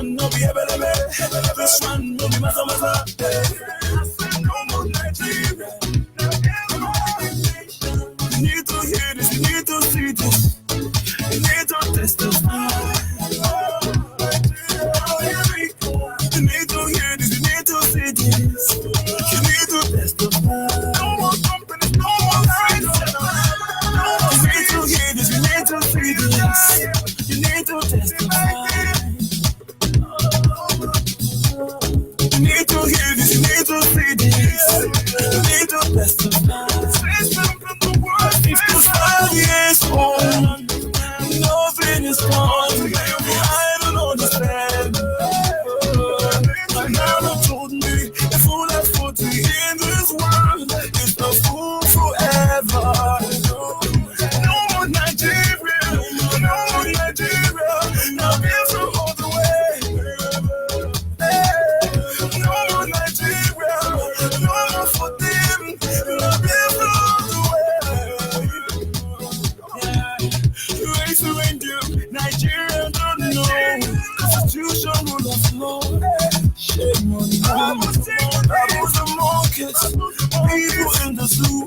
one no be ebelebe. This one no be masa. No more Nigeria. You need to hear this, you need to see this, you need to testify. You need to hear this, you need to see this, you need to testify. No more companies, no more lies. You need to hear this, you need to see this, you need to testify. You need to hear this, you need to see this, you need to testify. If you 5 years old, nothing is wrong. I don't understand. My mama told me a fool at 40 in this world is a fool forever. No more Nigeria, no more Nigeria. Now Biafra all the way. No more Nigeria, no more for them. Now Biafra all the way. Nigeria don't know Constitution rule of law. Shame on you. I was the markets, people in the zoo.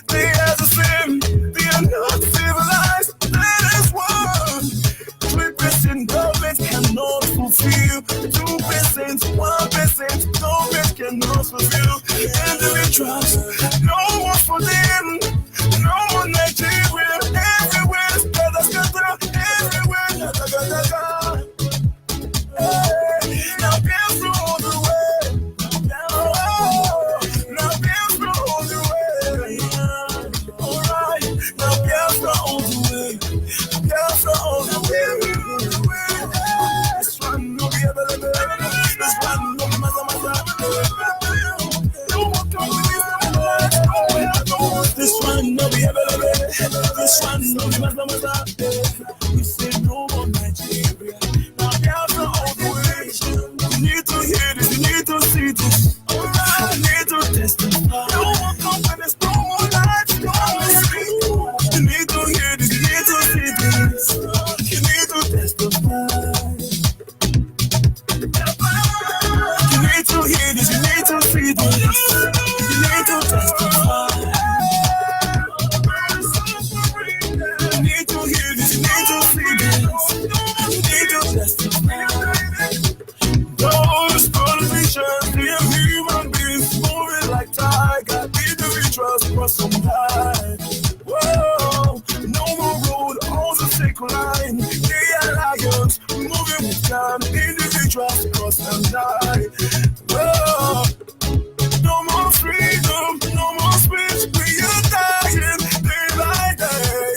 They are the same, they are not civilized. That is one. 3% government cannot fulfill. 2%, 1% government cannot fulfill. Individuals, no more for them. No more Nigeria. Everywhere is everywhere. Now Biafra all the way. Now Biafra all the way. Alright. Now Biafra all the way. Biafra all the way. This one no be available. This one no be masa. No more companies. This one no be available. This one no be masa. We say no more Nigeria. Now Biafra all the way. You need to hear this, you need to see this. You need to testify. No more companies, no more lies, no more sleep. You need to hear this, you need to see this. You need to testify. You need to hear this, you need to see this. You need to testify. You need to hear this, you need to see this. You need to testify. Those politicians, they're human beings moving like tiger. Individuals must comply. Whoa, no more road, all the sacred line. They are lions, moving with time. Individuals cross and die. Whoa, no more freedom, no more speech. We are dying day by day.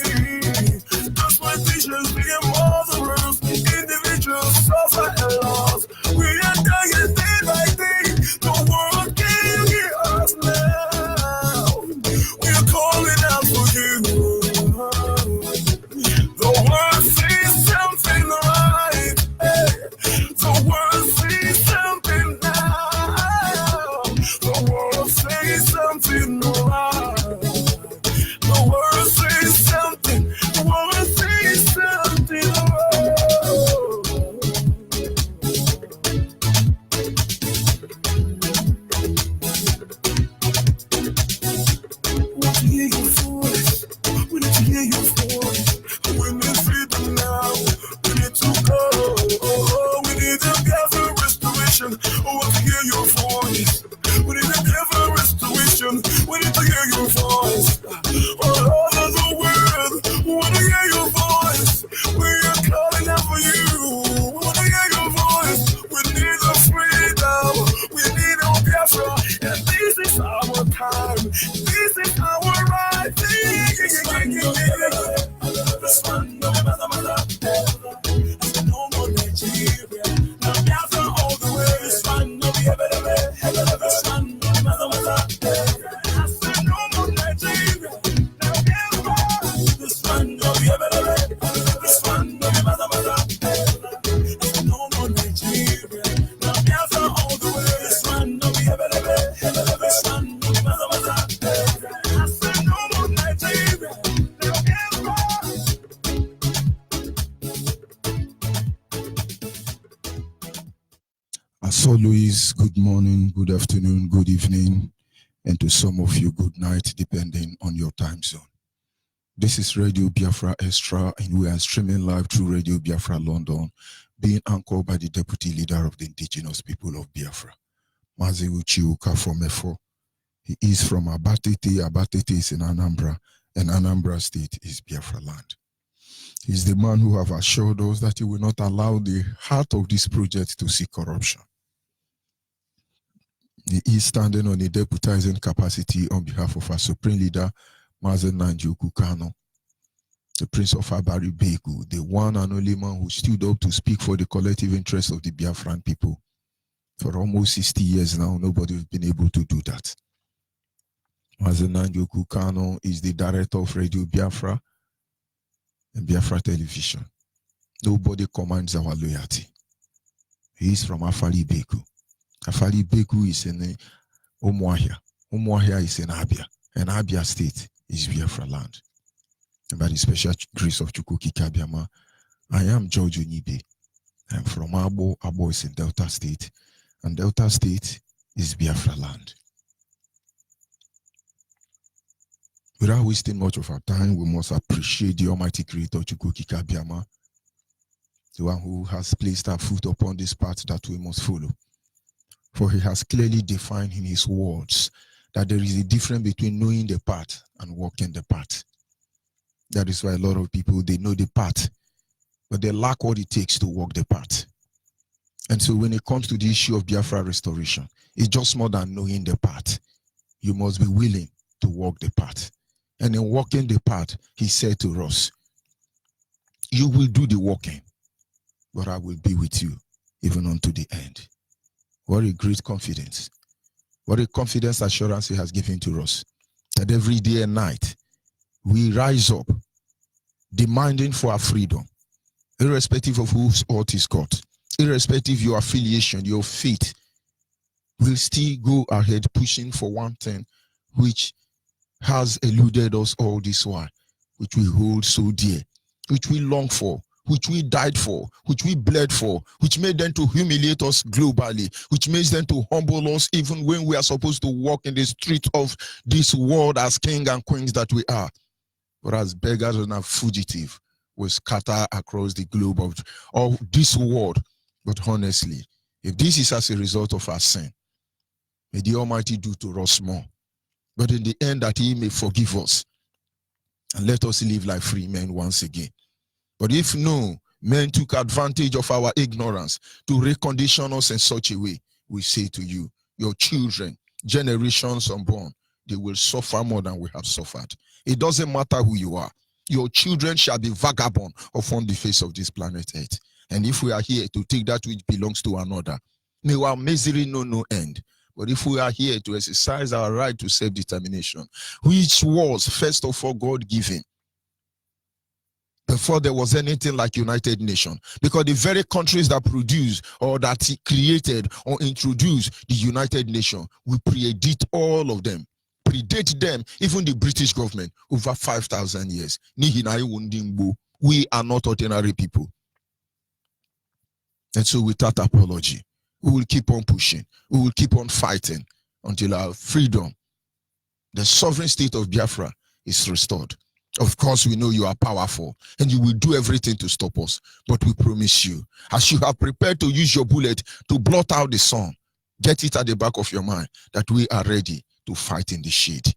Those politicians, they are more the rules. Individuals suffer a loss. We are dying day by day. The world can hear us now. We are calling out for you. The world sees something right. The world sees something. As always, good morning, good afternoon, good evening, and to some of you, good night, depending on your time zone. This is Radio Biafra Extra, and we are streaming live through Radio Biafra London, being anchored by the Deputy Leader of the Indigenous People of Biafra, Mazi Uchiuka from Efo. He is from Abatete. Abatete is in Anambra, and Anambra State is Biafra land. He's the man who have assured us that he will not allow the heart of this project to see corruption. He is standing on a deputizing capacity on behalf of our Supreme Leader, Mazen Nanjoku Kano, the Prince of Abari Begu, the one and only man who stood up to speak for the collective interests of the Biafran people. For almost 60 years now, nobody has been able to do that. Mazen Nanjoku Kano is the director of Radio Biafra and Biafra Television. Nobody commands our loyalty. He is from Afari Begu. Afari Begu is in Umuahia. Umuahia is in Abia. And Abia State is Biafra land. And by the special grace of Chukwuki Kabiama, I am George Onyibe. I'm from Abo. Abo is in Delta State. And Delta State is Biafra land. Without wasting much of our time, we must appreciate the Almighty Creator, Chukwuki Kabiama, the one who has placed our foot upon this path that we must follow. For he has clearly defined in his words that there is a difference between knowing the path and walking the path. That is why a lot of people, they know the path, but they lack what it takes to walk the path. And so when it comes to the issue of Biafra restoration, it's just more than knowing the path. You must be willing to walk the path. And in walking the path, he said to us, you will do the walking, but I will be with you even unto the end. What a great confidence. What a confidence assurance he has given to us. That every day and night, we rise up, demanding for our freedom, irrespective of whose ought is caught, irrespective of your affiliation, your faith. We'll still go ahead pushing for one thing which has eluded us all this while, which we hold so dear, which we long for, which we died for, which we bled for, which made them to humiliate us globally, which makes them to humble us even when we are supposed to walk in the street of this world as king and queens that we are. But as beggars and as fugitive, we scatter across the globe of this world. But honestly, if this is as a result of our sin, may the Almighty do to us more. But in the end, that he may forgive us and let us live like free men once again. But if no, men took advantage of our ignorance to recondition us in such a way, we say to you, your children, generations unborn, they will suffer more than we have suffered. It doesn't matter who you are. Your children shall be vagabond upon the face of this planet Earth. And if we are here to take that which belongs to another, may our misery know no end. But if we are here to exercise our right to self-determination, which was first of all God-given, before there was anything like United Nations, because the very countries that produce or that created or introduced the United Nations, we predate all of them, predate them, even the British government, over 5,000 years. We are not ordinary people. And so without apology, we will keep on pushing, we will keep on fighting until our freedom, the sovereign state of Biafra, is restored. Of course, we know you are powerful and you will do everything to stop us. But we promise you, as you have prepared to use your bullet to blot out the sun, get it at the back of your mind that we are ready to fight in the shade.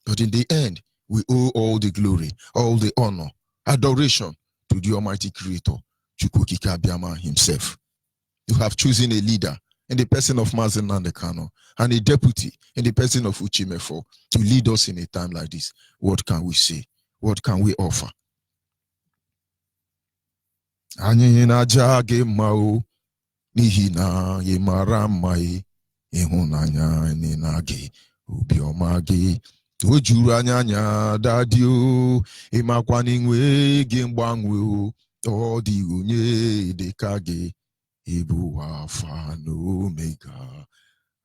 But in the end, we owe all the glory, all the honor, adoration to the Almighty Creator, Chukwuki Kabiama himself. You have chosen a leader in the person of Mazen Nandekano and a deputy in the person of Uchimefo to lead us in a time like this. What can we say? What can we offer? Anyị na-aja gị mma o, n'ihi na ị mara mma ịhụnanya anyị na gị, obiọma gị, o juru anya dadị o, ịmakwa n'inwe gị mgbanwe o, ọ dị onye dịka gị, ịbụ Alpha na Omega,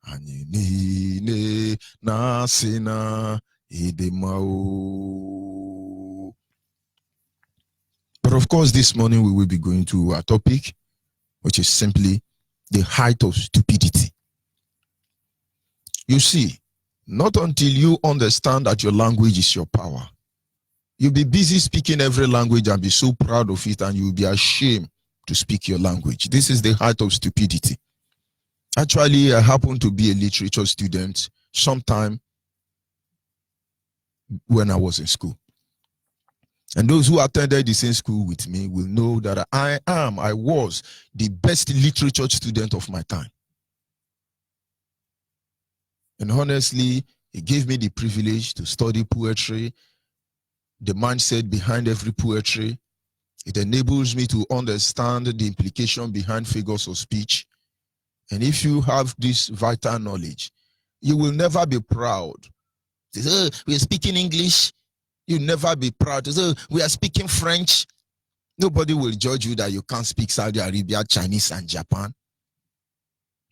anyị niile na-asị na ịdị mma o. But of course, this morning we will be going to our topic, which is simply The height of stupidity. You see, not until you understand that your language is your power. You'll be busy speaking every language and be so proud of it, and you'll be ashamed to speak your language. This is the height of stupidity. Actually, I happen to be a literature student sometime when I was in school. And those who attended the same school with me will know that I was the best literature student of my time. And honestly, it gave me the privilege to study poetry, the mindset behind every poetry. It enables me to understand the implication behind figures of speech. And if you have this vital knowledge, you will never be proud. Oh, we are speaking English. You'll never be proud. Oh, we are speaking French. Nobody will judge you that you can't speak Saudi Arabia, Chinese, and Japan.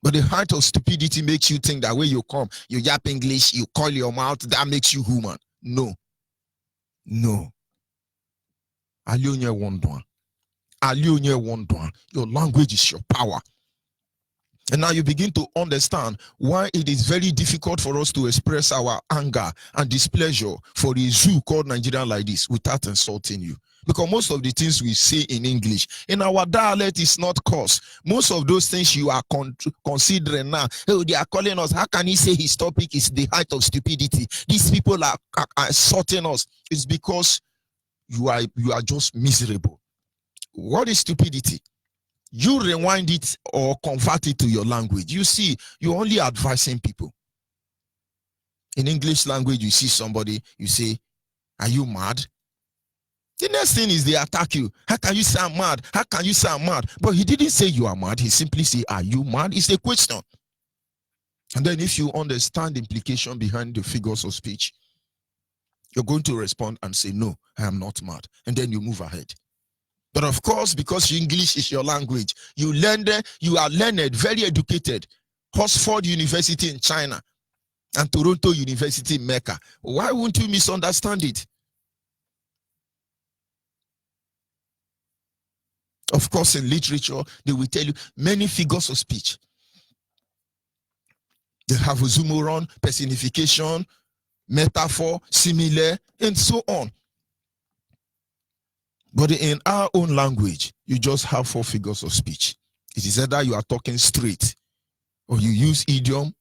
But the height of stupidity makes you think that when you come, you yap English, you call your mouth, that makes you human. No. No. Your language is your power. And now you begin to understand why it is very difficult for us to express our anger and displeasure for a zoo called Nigeria like this without insulting you. Because most of the things we say in English, in our dialect, is not curse. Most of those things you are considering now, oh, they are calling us, how can he say his topic is the height of stupidity? These people are insulting us. It's because you are just miserable. What is stupidity? You rewind it or convert it to your language. You see, you're only advising people. In English language, you see somebody, you say, are you mad? The next thing is they attack you. How can you say I'm mad? How can you say I'm mad? But he didn't say you are mad. He simply said, are you mad? It's a question. And then if you understand the implication behind the figures of speech, you're going to respond and say, no, I am not mad. And then you move ahead. But of course, because English is your language, you are learned, very educated. Oxford University in China and Toronto University in Mecca. Why won't you misunderstand it? Of course, in literature, they will tell you many figures of speech. They have oxymoron, personification, metaphor, simile, and so on. But in our own language, you just have 4 figures of speech. It is either you are talking straight, or you use idiom,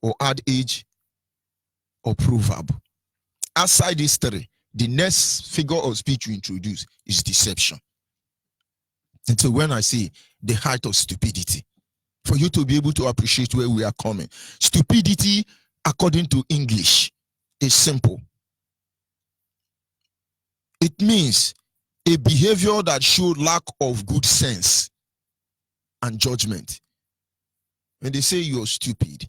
or adage, or proverb. Outside these 3, the next figure of speech you introduce is deception. And so when I say the height of stupidity, for you to be able to appreciate where we are coming, stupidity, according to English, is simple. It means a behavior that shows lack of good sense and judgment. When they say you're stupid,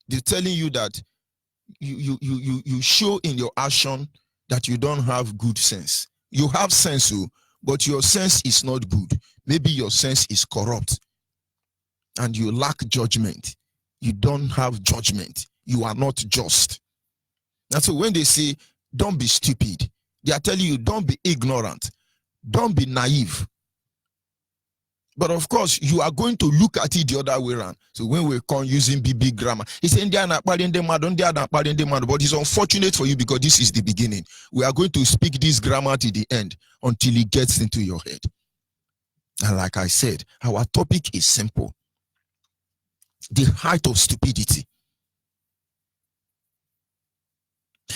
they're telling you that you show in your action that you don't have good sense. You have sense, but your sense is not good. Maybe your sense is corrupt and you lack judgment. You don't have judgment. You are not just. And so when they say don't be stupid, they are telling you don't be ignorant. Don't be naive. But of course, you are going to look at it the other way around. So when we come using BB grammar, it's India not but it's unfortunate for you because this is the beginning. We are going to speak this grammar to the end until it gets into your head. And like I said, our topic is simple. The height of stupidity.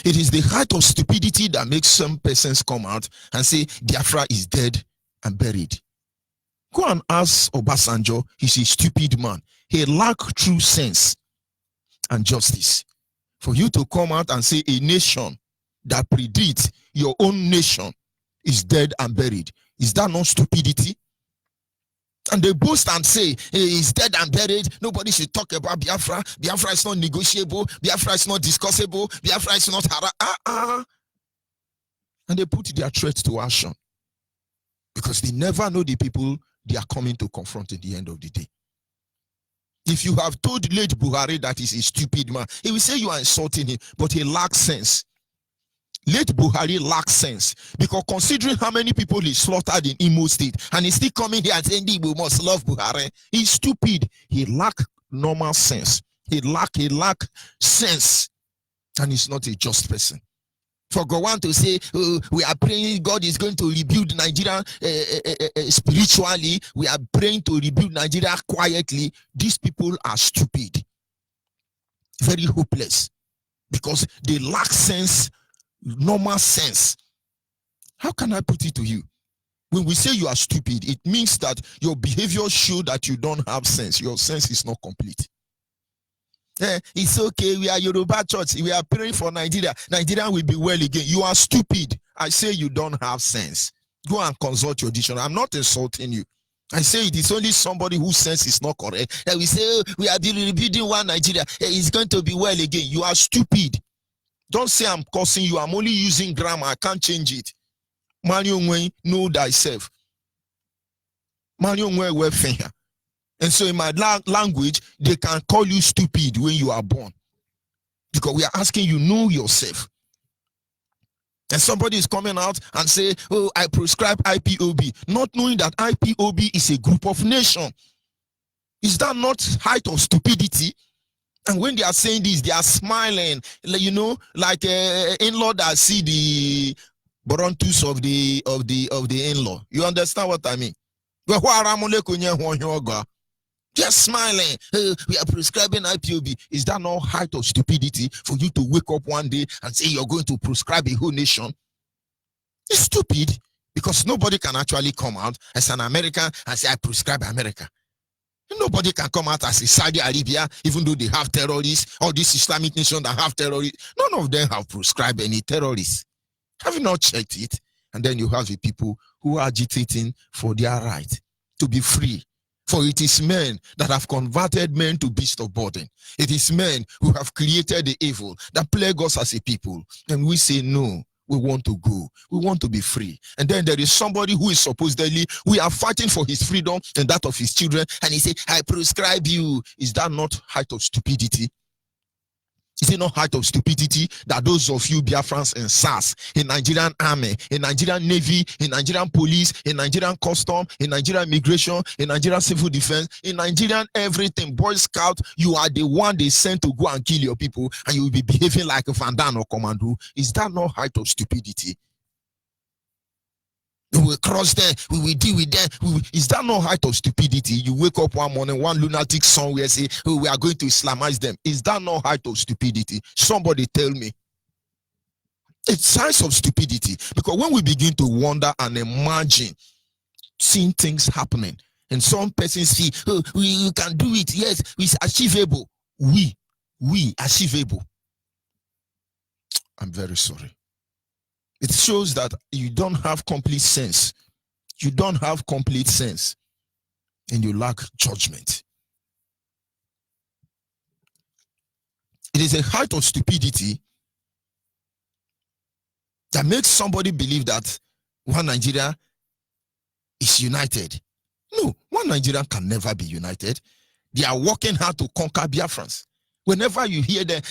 It is the height of stupidity that makes some persons come out and say Biafra is dead and buried. Go and ask Obasanjo, he's a stupid man. He lacks true sense and justice. For you to come out and say a nation that predicts your own nation is dead and buried, is that not stupidity? And they boast and say, hey, he's dead and buried. Nobody should talk about Biafra. Biafra is not negotiable. Biafra is not discussable. Biafra is not And they put their threat to action. Because they never know the people they are coming to confront at the end of the day. If you have told late Buhari that he's a stupid man, he will say you are insulting him, but he lacks sense. Late Buhari lacks sense, because considering how many people he slaughtered in Imo State, and he's still coming here and saying we must love Buhari, he's stupid. He lack normal sense. He lack sense, and he's not a just person. For Gowon to say, oh, we are praying God is going to rebuild Nigeria spiritually, we are praying to rebuild Nigeria quietly, these people are stupid, very hopeless, because they lack sense, normal sense. How can I put it to you? When we say you are stupid, it means that your behavior shows that you don't have sense. Your sense is not complete. It's okay, we are Yoruba church, we are praying for Nigeria. Nigeria will be well again. You are stupid. I say you don't have sense. Go and consult your dictionary. I'm not insulting you. I say it is only somebody whose sense is not correct that we say, oh, we are rebuilding one Nigeria. It's going to be well again. You are stupid. Don't say I'm cursing you. I'm only using grammar. I can't change it. Mario Ngwe, know thyself. Mario Ngwe wefinger. And so in my language, they can call you stupid when you are born. Because we are asking you, know yourself. And somebody is coming out and say, oh, I prescribe IPOB, not knowing that IPOB is a group of nations. Is that not height of stupidity? And when they are saying this, they are smiling, you know, like in-law that see the brontus of the in-law. You understand what I mean? Just smiling. We are prescribing IPOB. Is that not height of stupidity for you to wake up one day and say you're going to prescribe a whole nation? It's stupid, because nobody can actually come out as an American and say I prescribe America. Nobody can come out as a Saudi Arabia, even though they have terrorists, all these Islamic nations that have terrorists. None of them have prescribed any terrorists. Have you not checked it? And then you have the people who are agitating for their right to be free. For it is men that have converted men to beasts of burden. It is men who have created the evil that plague us as a people. And we say, no, we want to go. We want to be free. And then there is somebody who is supposedly, we are fighting for his freedom and that of his children. And he say, I prescribe you. Is that not height of stupidity? Is it not height of stupidity that those of you Biafrans in SARS, in Nigerian Army, in Nigerian Navy, in Nigerian Police, in Nigerian Custom, in Nigerian Immigration, in Nigerian Civil Defense, in Nigerian everything, Boy Scout, you are the one they sent to go and kill your people, and you will be behaving like a Vandan or Commando? Is that not height of stupidity? We will cross there, we will deal with them. Is that not height of stupidity? You wake up one morning, one lunatic somewhere say, oh, we are going to Islamize them. Is that not height of stupidity? Somebody tell me. It's signs of stupidity, because when we begin to wonder and imagine seeing things happening, and some persons see, oh, we can do it. Yes, it's achievable. We achievable. I'm very sorry. It shows that you don't have complete sense. You don't have complete sense, and you lack judgment. It is a height of stupidity that makes somebody believe that one Nigeria is united. No, one Nigeria can never be united. They are working hard to conquer Biafrans. Whenever you hear that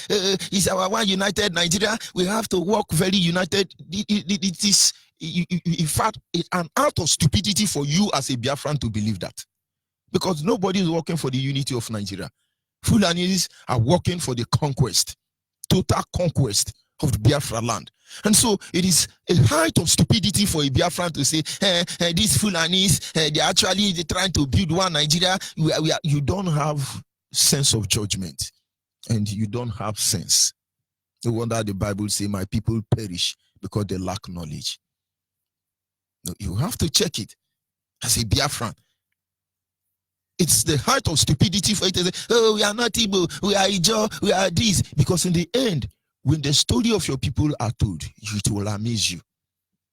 it's our one united Nigeria, we have to work very united. It is, in fact, an act of stupidity for you as a Biafran to believe that, because nobody is working for the unity of Nigeria. Fulanis are working for the conquest, total conquest of the Biafra land. And so it is a height of stupidity for a Biafran to say, these Fulanis, they're actually trying to build one Nigeria. You don't have sense of judgment. And you don't have sense. No wonder the Bible says, my people perish because they lack knowledge. No, you have to check it as a Biafran. It's the height of stupidity for it to say, oh, we are not Igbo, we are Ijo, we are this. Because in the end, when the story of your people are told, it will amaze you.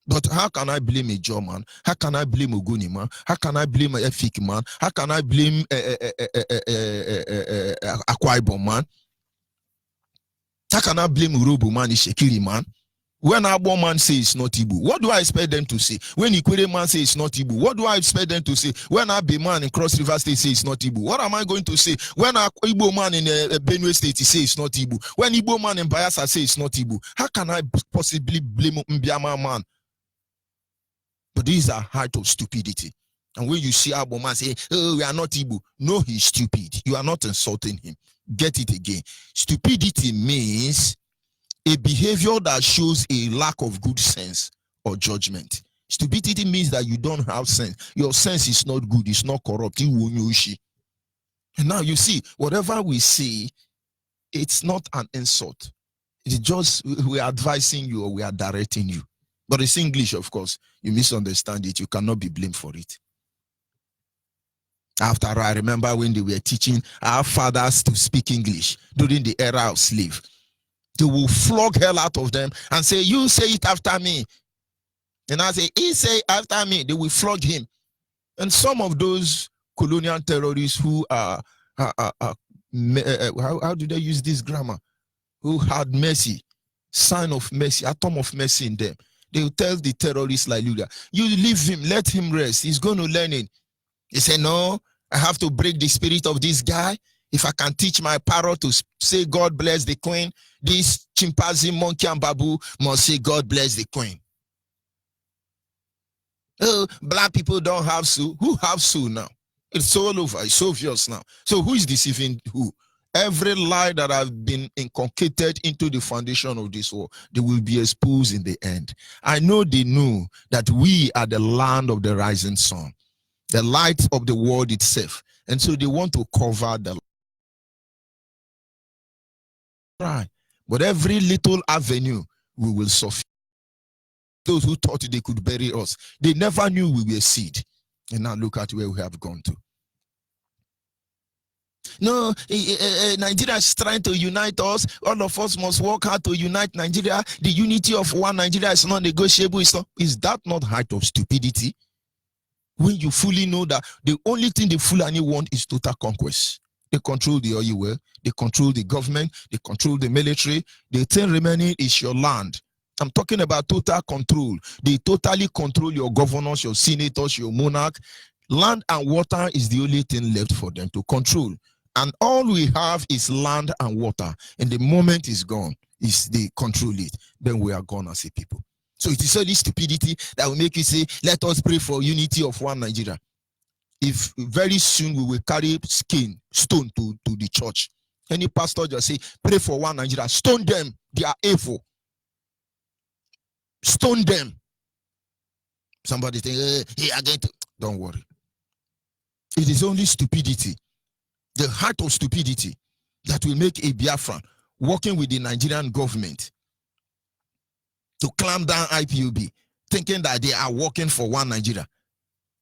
But how can I blame a Joe man? How can I blame Ogoni man? How can I blame a Efik man? How can I blame Akwa Ibom man? How can I blame Urobo man, Ishekiri man? When Abo man says it's not Igbo, what do I expect them to say? When Ikwere man says it's not Igbo, what do I expect them to say? When Abe man in Cross River State says it's not Igbo, what am I going to say? When Igbo man in Benue State says it's not Igbo, when Igbo man in Bayelsa says it's not Igbo, how can I possibly blame Mbiama man? But these are height of stupidity. And when you see Abo man say, oh, we are not Igbo, no, he's stupid. You are not insulting him. Get it again. Stupidity means a behavior that shows a lack of good sense or judgment. Stupidity means that you don't have sense. Your sense is not good. It's not corrupt. And now you see, whatever we say, it's not an insult. It's just we are advising you or we are directing you. But it's English, of course. You misunderstand it. You cannot be blamed for it. After I remember when they were teaching our fathers to speak English during the era of slave. They will flog hell out of them and say, you say it after me. And I say, he say after me. They will flog him. And some of those colonial terrorists who are how do they use this grammar? Who had mercy, sign of mercy, atom of mercy in them. They will tell the terrorists like Luda, you leave him, let him rest. He's going to learn it. He said, no, I have to break the spirit of this guy. If I can teach my parrot to say God bless the queen, this chimpanzee, monkey, and babu must say God bless the queen. Oh, black people don't have soul. Who have soul now? It's all over. It's obvious now. So who is deceiving who? Every lie that have been inculcated into the foundation of this world, they will be exposed in the end. I know they know that we are the land of the rising sun, the light of the world itself. And so they want to cover the right. But every little avenue, we will suffer. Those who thought they could bury us, they never knew we were seed. And now look at where we have gone to. No, Nigeria is trying to unite us. All of us must work hard to unite Nigeria. The unity of one Nigeria is not negotiable. Is that not height of stupidity? When you fully know that the only thing the Fulani want is total conquest. They control the oil well, they control the government, they control the military. The thing remaining is your land. I'm talking about total control. They totally control your governors, your senators, your monarch. Land and water is the only thing left for them to control. And all we have is land and water. And the moment is gone, is they control it, then we are gone as a people. So it is only stupidity that will make you say, let us pray for unity of one Nigeria. If very soon we will carry stone to the church, any pastor just say, pray for one Nigeria, stone them, they are evil. Stone them. Somebody think, hey, again, don't worry. It is only stupidity, the heart of stupidity, that will make a Biafran working with the Nigerian government to clamp down IPOB, thinking that they are working for one Nigeria.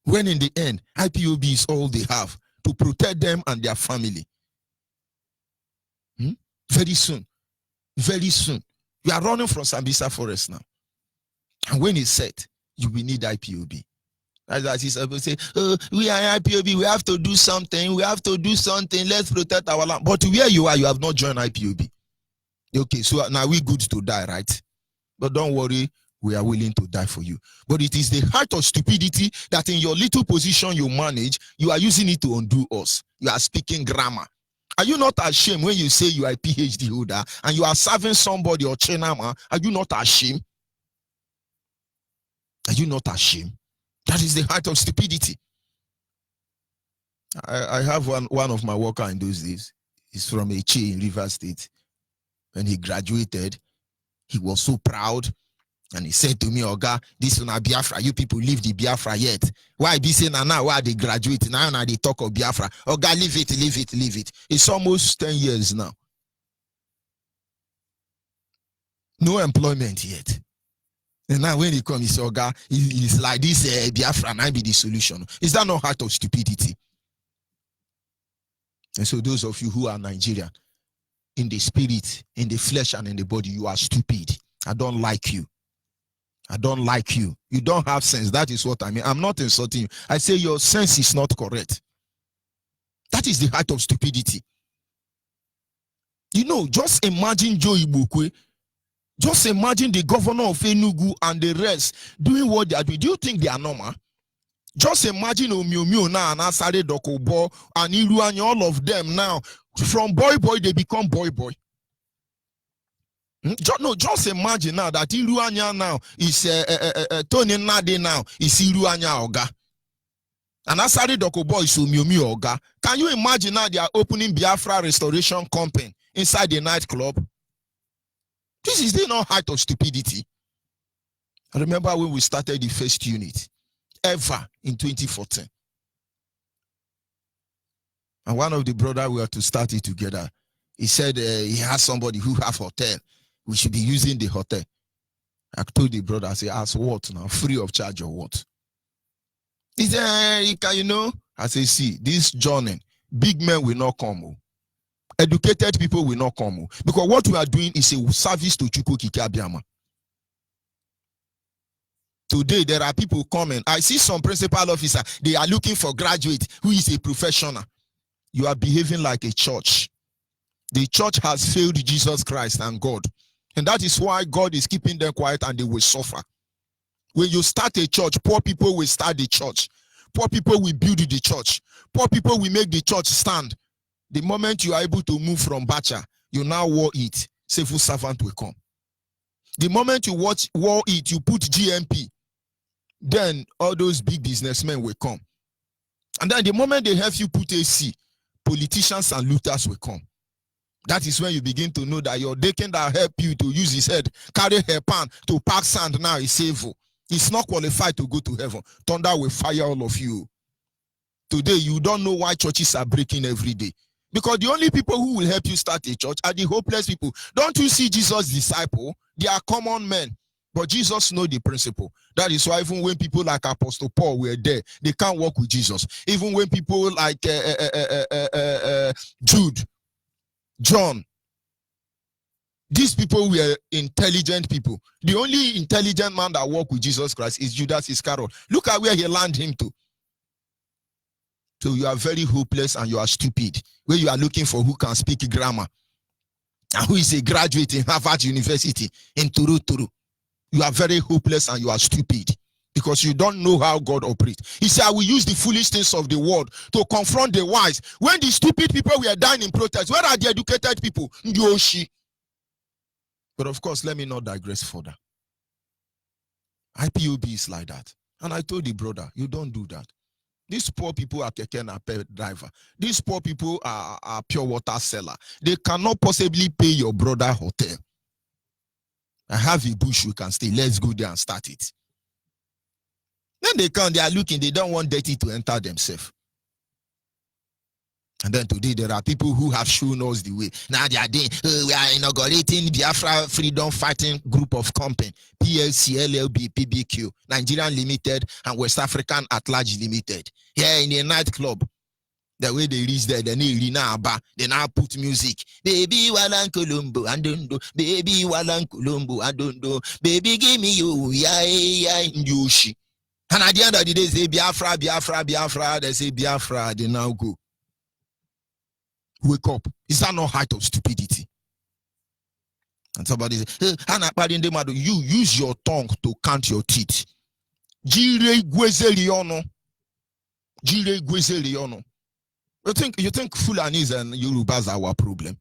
When in the end, IPOB is all they have to protect them and their family. Very soon, you are running from Sambisa Forest now. And when it's set, you will need IPOB. As he say, oh, we are IPOB, we have to do something, let's protect our land. But where you are, you have not joined IPOB. Okay, so now we're good to die, right? But don't worry, we are willing to die for you. But it is the heart of stupidity that in your little position you manage, you are using it to undo us. You are speaking grammar. Are you not ashamed when you say you are a PhD holder and you are serving somebody or Chenama? Are you not ashamed? Are you not ashamed? That is the heart of stupidity. I have one of my workers in those days. He's from Eche in River State. When he graduated, he was so proud. And he said to me, Oga, this is not Biafra. You people leave the Biafra yet. Why be saying now why they graduate? Now they talk of Biafra. Oga, leave it. It's almost 10 years now. No employment yet. And now when he comes, he says, Oga, it's like this Biafra might be the solution. Is that not heart of stupidity? And so those of you who are Nigerian, in the spirit, in the flesh, and in the body, you are stupid. I don't like you. I don't like you. You don't have sense. That is what I mean. I'm not insulting you. I say your sense is not correct. That is the height of stupidity. You know, just imagine Joe Ibukwe Just imagine the governor of Enugu and the rest doing what they are doing. Do you think they are normal? Just imagine Omiomio now and Asare Dokobo and Iruanya, all of them now. From boy, they become boy. Just imagine now that Iruanya now is Tony Nade now is Iruanya Oga. And Asare Dokobo is Omiomio Oga. Can you imagine now they are opening Biafra Restoration Company inside the nightclub? This is the not height of stupidity. I remember when we started the first unit ever in 2014. And one of the brothers we had to start it together. He said he has somebody who have hotel. We should be using the hotel. I told the brother, I said, ask what now? Free of charge or what? He said, you know? I said, see, this journey, big men will not come. Educated people will not come. Because what we are doing is a service to Chuko Kikabiama. Today, there are people coming. I see some principal officer. They are looking for graduate who is a professional. You are behaving like a church. The church has failed Jesus Christ and God. And that is why God is keeping them quiet and they will suffer. When you start a church, poor people will start the church. Poor people will build the church. Poor people will make the church stand. The moment you are able to move from Bacha, you now war it. Civil servant will come. The moment you war it, you put GMP. Then all those big businessmen will come. And then the moment they have you put AC, politicians and looters will come. That is when you begin to know that your deacon that help you to use his head, carry her pan to pack sand now is evil. It's not qualified to go to heaven. Thunder will fire all of you. Today, you don't know why churches are breaking every day. Because the only people who will help you start a church are the hopeless people. Don't you see Jesus' disciple? They are common men. But Jesus knows the principle. That is why even when people like Apostle Paul were there, they can't walk with Jesus. Even when people like Jude, John, these people were intelligent people. The only intelligent man that walked with Jesus Christ is Judas Iscariot. Look at where he landed him to. So you are very hopeless and you are stupid. Where you are looking for who can speak grammar and who is a graduate in Harvard University in Turu. You are very hopeless and you are stupid because you don't know how God operates. He said, I will use the foolish things of the world to confront the wise. When the stupid people were dying in protest, where are the educated people? Yoshi. But of course, let me not digress further. IPOB is like that. And I told the brother, you don't do that. These poor people are keke nape driver. These poor people are pure water seller. They cannot possibly pay your brother hotel. I have a bush you can stay. Let's go there and start it. Then they come, they are looking, they don't want dirty to enter themselves. And then today there are people who have shown us the way. Now they are doing, we are inaugurating Biafra Freedom Fighting Group of Company, PLC, LLB, PBQ, Nigerian Limited, and West African at Large Limited. Here in a nightclub. The way they reach there, they now put music. Baby Walan Colombo, I don't know. Baby Walan Colombo, I don't know. Baby give me you, yeah, Yoshi. And at the end of the day, they say Biafra, Biafra, Biafra. They say Biafra, they now go. Wake up. Is that not height of stupidity? And somebody says, you use your tongue to count your teeth. Jire Gwezeriono. Jire Gwezeriono. You think Fulanis and Yorubas are our problem?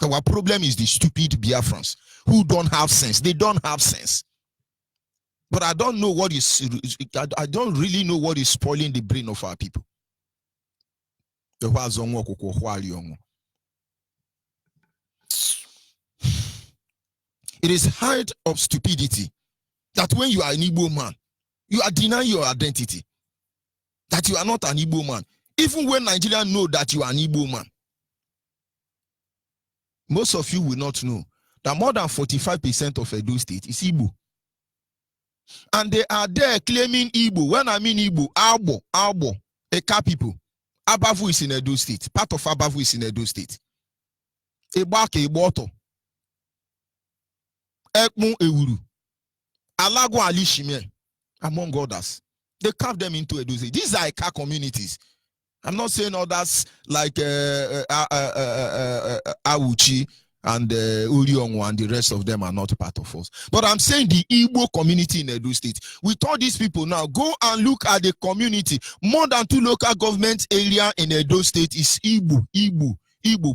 Our problem is the stupid Biafrans who don't have sense. They don't have sense. But I don't know what is. I don't really know what is spoiling the brain of our people. It is height of stupidity that when you are an Igbo man, you are denying your identity. That you are not an Igbo man. Even when Nigerians know that you are an Igbo man. Most of you will not know that more than 45% of Edo State is Igbo. And they are there claiming Igbo. When I mean Igbo, Albo, Eka people. Abavu is in Edo State. Part of Abavu is in Edo State. Ebake Eboto. Ekmu Ewuru. Alago Alishime. Among others. They carve them into Edo State. These are Eka communities. I'm not saying others like Awuchi and Uriongwa and the rest of them are not part of us. But I'm saying the Igbo community in Edo State. With all these people now, go and look at the community. More than 2 local government area in Edo State is Igbo,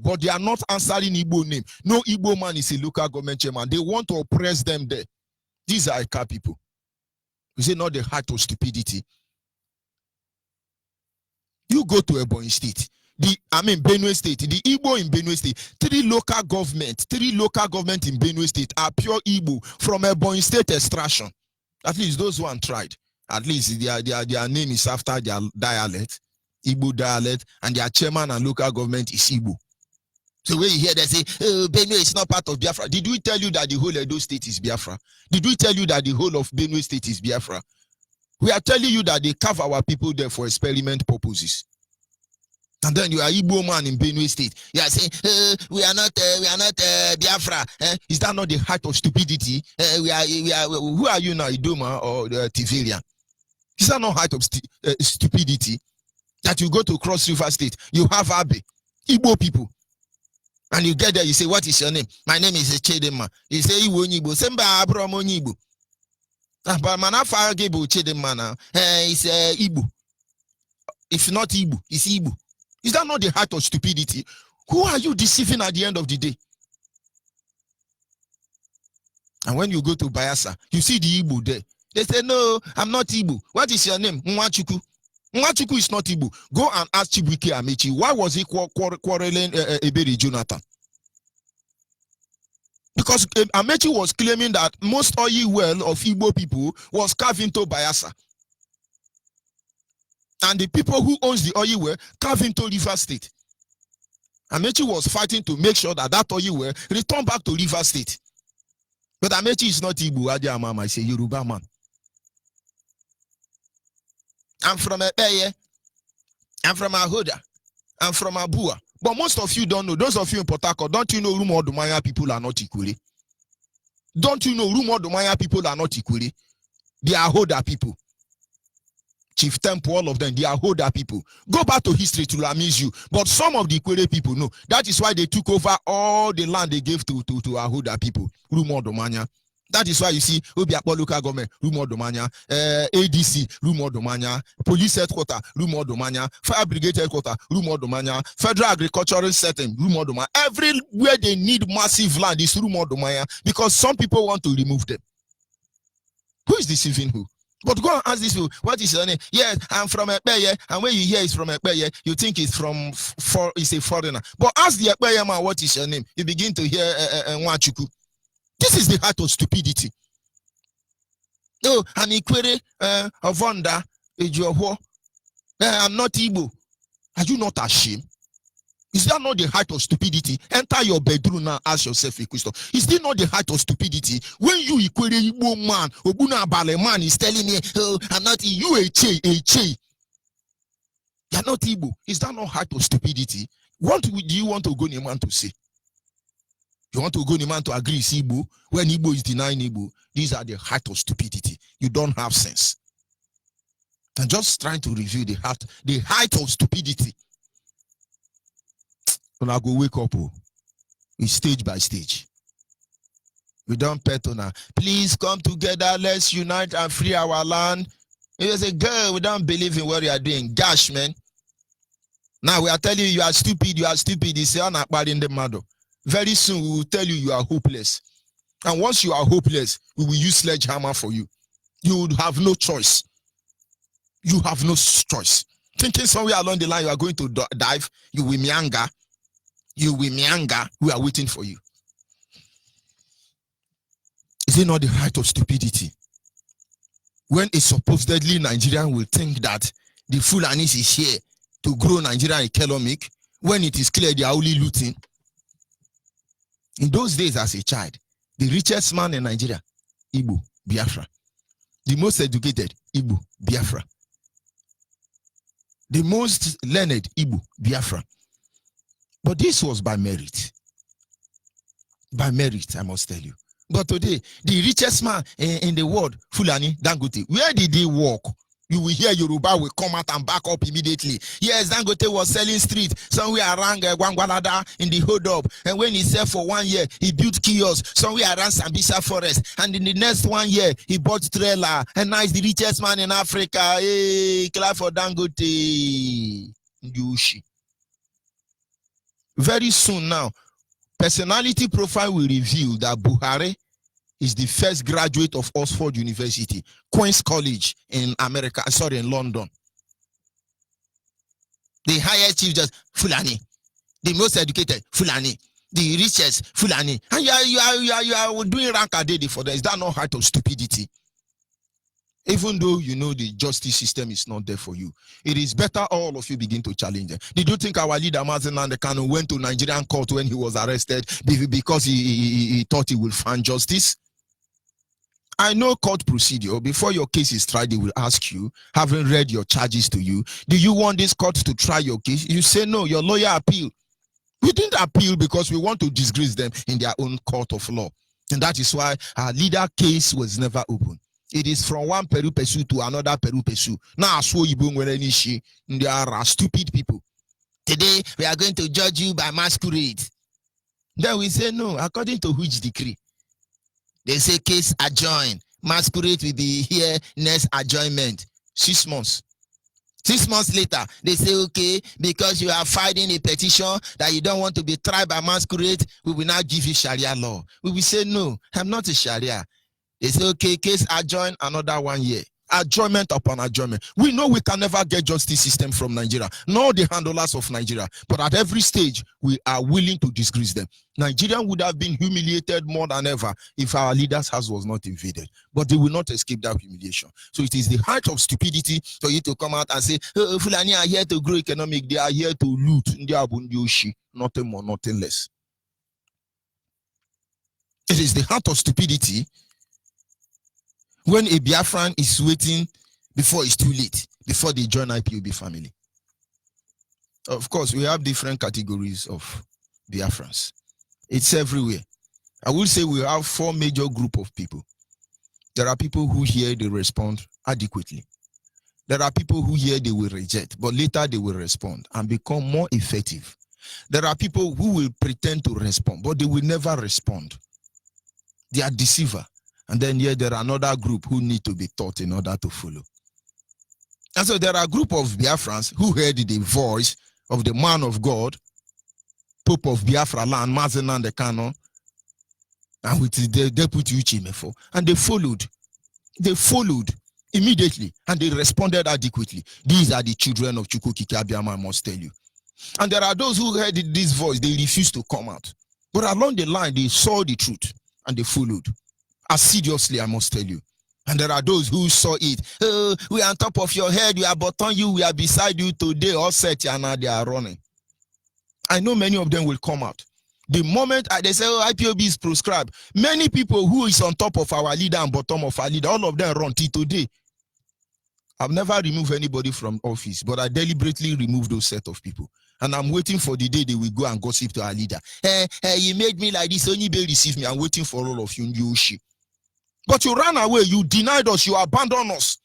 but they are not answering Igbo name. No Igbo man is a local government chairman. They want to oppress them there. These are Ika people. Is it not the heart of stupidity? You go to Ebonyi State, Benue State, the Igbo in Benue State, 3 local government in Benue State are pure Igbo from Ebonyi State extraction. At least those one tried. At least their name is after their dialect, Igbo dialect, and their chairman and local government is Igbo. So when you hear they say, oh, Benue is not part of Biafra, did we tell you that the whole Edo State is Biafra? Did we tell you that the whole of Benue State is Biafra? We are telling you that they carve our people there for experiment purposes. And then you are Igbo man in Benue State. You are saying, we are not Biafra. Is that not the height of stupidity? We are. Who are you now, Idoma or Tiverian? Is that not height of stupidity? That you go to Cross River State, you have Abe, Igbo people. And you get there, you say, what is your name? My name is Chedema. You say, Iwo Onyibo. Semba Abraham Onyibo. But Manafa Gebo Chedema now. It's Igbo. If not Igbo, it's Igbo. Is that not the heart of stupidity? Who are you deceiving at the end of the day? And when you go to Bayelsa, you see the Igbo there. They say, no, I'm not Igbo. What is your name? Nwachuku. Nwachuku is not Igbo. Go and ask Chibuike Amechi. Why was he quarreling Eberi Jonathan? Because Amechi was claiming that most oil well of Igbo people was carved into Bayelsa. And the people who owns the oil well carved into River State. Amechi was fighting to make sure that that oil well returned back to River State. But Amechi is not Igbo. Adiamama is a Yoruba man. I'm from Ebeye. I'm from Ahoda. I'm from Abua. But most of you don't know. Those of you in Port Harcourt, don't you know Rumo Odumaya people are not equally? Don't you know Rumo Odumaya people are not equally? They are Ahoda people. Chief Temple, all of them, they are Ahoda people. Go back to history to amuse you. But some of the Ikwere people know. That is why they took over all the land they gave to Ahoda people. Rumo Odumanya. That is why you see Obiakpo local government, Rumo Odumanya, ADC, Rumo Odumanya, police headquarters, Rumo Odumanya, fire brigade headquarters, Rumo Odumanya, federal agricultural setting, Rumo Odumanya. Everywhere they need massive land is Rumo Odumanya because some people want to remove them. Who is deceiving who? But go and ask this people, what is your name? Yes, I'm from Ekpeye, and when you hear it's from Ekpeye, you think it's it's a foreigner. But ask the Ekpeye man, what is your name? You begin to hear Nwachuku. This is the heart of stupidity. Oh, and Ikwere, Avonda, Ejoho. I'm not Igbo. Are you not ashamed? Is that not the height of stupidity? Enter your bedroom now, ask yourself a question. Is this not the height of stupidity? When you Ikwere Igbo man, Obuna Bale man is telling me, oh, I'm not you a che. You're not Igbo. Is that not height of stupidity? What do you want Ogoni man to say? You want Ogoni man to agree with Igbo when Igbo is denying Igbo? These are the height of stupidity. You don't have sense. I'm just trying to review the height of stupidity. When I go wake up, it's stage by stage. We don't pet on her. Please come together, let's unite and free our land. You say, girl, we don't believe in what you are doing. Gosh, man. Now we are telling you are stupid, you are stupid. You say, I'm not bad in the mother. Very soon we will tell you are hopeless. And once you are hopeless, we will use sledgehammer for you. You would have no choice. You have no choice. Thinking somewhere along the line you are going to dive, you will meanger. You will meanger. We are waiting for you. Is it not the height of stupidity? When a supposedly Nigerian will think that the Fulanis is here to grow Nigerian economic, when it is clear they are only looting. In those days as a child, the richest man in Nigeria, Igbo, Biafra. The most educated, Igbo, Biafra. The most learned, Igbo, Biafra. But this was by merit. By merit, I must tell you. But today, the richest man in the world, Fulani, Dangote, where did they work? You will hear Yoruba will come out and back up immediately. Yes, Dangote was selling street somewhere around Gwangwalada in the hold up. And when he said for 1 year, he built kiosks somewhere around Sambisa Forest. And in the next 1 year, he bought trailer. And now he's the richest man in Africa. Hey, clap for Dangote. Yushi. Very soon now, personality profile will reveal that Buhari is the first graduate of Oxford University, Queen's College in London. The highest chief just Fulani, the most educated Fulani, the richest Fulani, and you are doing rank a day for that. Is that not height of stupidity? Even though you know the justice system is not there for you, it is better all of you begin to challenge them. Did you think our leader Mazen Nandekano went to Nigerian court when he was arrested because he thought he would find justice? I know court procedure. Before your case is tried, they will ask you, having read your charges to you, do you want this court to try your case? You say no, your lawyer appeal. We didn't appeal because we want to disgrace them in their own court of law. And that is why our leader case was never open. It is from one Peru Pesu to another Peru Pesu. Now, there are stupid people. Today, we are going to judge you by masquerade. Then we say no, according to which decree? They say case adjourned. Masquerade will be here next adjournment. 6 months. 6 months later, they say, okay, because you are filing a petition that you don't want to be tried by masquerade, we will now give you Sharia law. We will say, no, I'm not a Sharia. They say, okay, case adjourned, another 1 year. Adjournment upon adjournment. We know we can never get justice system from Nigeria, nor the handlers of Nigeria. But at every stage, we are willing to disgrace them. Nigeria would have been humiliated more than ever if our leader's house was not invaded. But they will not escape that humiliation. So it is the height of stupidity for you to come out and say, oh, Fulani are here to grow economic. They are here to loot. Nothing more, nothing less. It is the height of stupidity when a Biafran is waiting before it's too late, before they join IPOB family. Of course, we have different categories of Biafrans. It's everywhere. I will say we have 4 major groups of people. There are people who hear, they respond adequately. There are people who hear, they will reject, but later they will respond and become more effective. There are people who will pretend to respond, but they will never respond. They are deceiver. And then here there are another group who need to be taught in order to follow. And so there are a group of Biafrans who heard the voice of the man of God, Pope of Biafra land, Mazen Nandekano, and with the deputy Uchimefo, and they followed. They followed immediately, and they responded adequately. These are the children of Chukwukike Abiyama, I must tell you. And there are those who heard this voice, they refused to come out. But along the line, they saw the truth, and they followed. Assiduously, I must tell you. And there are those who saw it. Oh, we are on top of your head, we are button you, we are beside you today, all set, and now they are running. I know many of them will come out. The moment they say, oh, IPOB is proscribed, many people who is on top of our leader and bottom of our leader, all of them run till today. I've never removed anybody from office, but I deliberately removed those set of people. And I'm waiting for the day they will go and gossip to our leader. Hey, you made me like this, Onyibe received me. I'm waiting for all of you, Yoshi. But you ran away, you denied us, you abandoned us.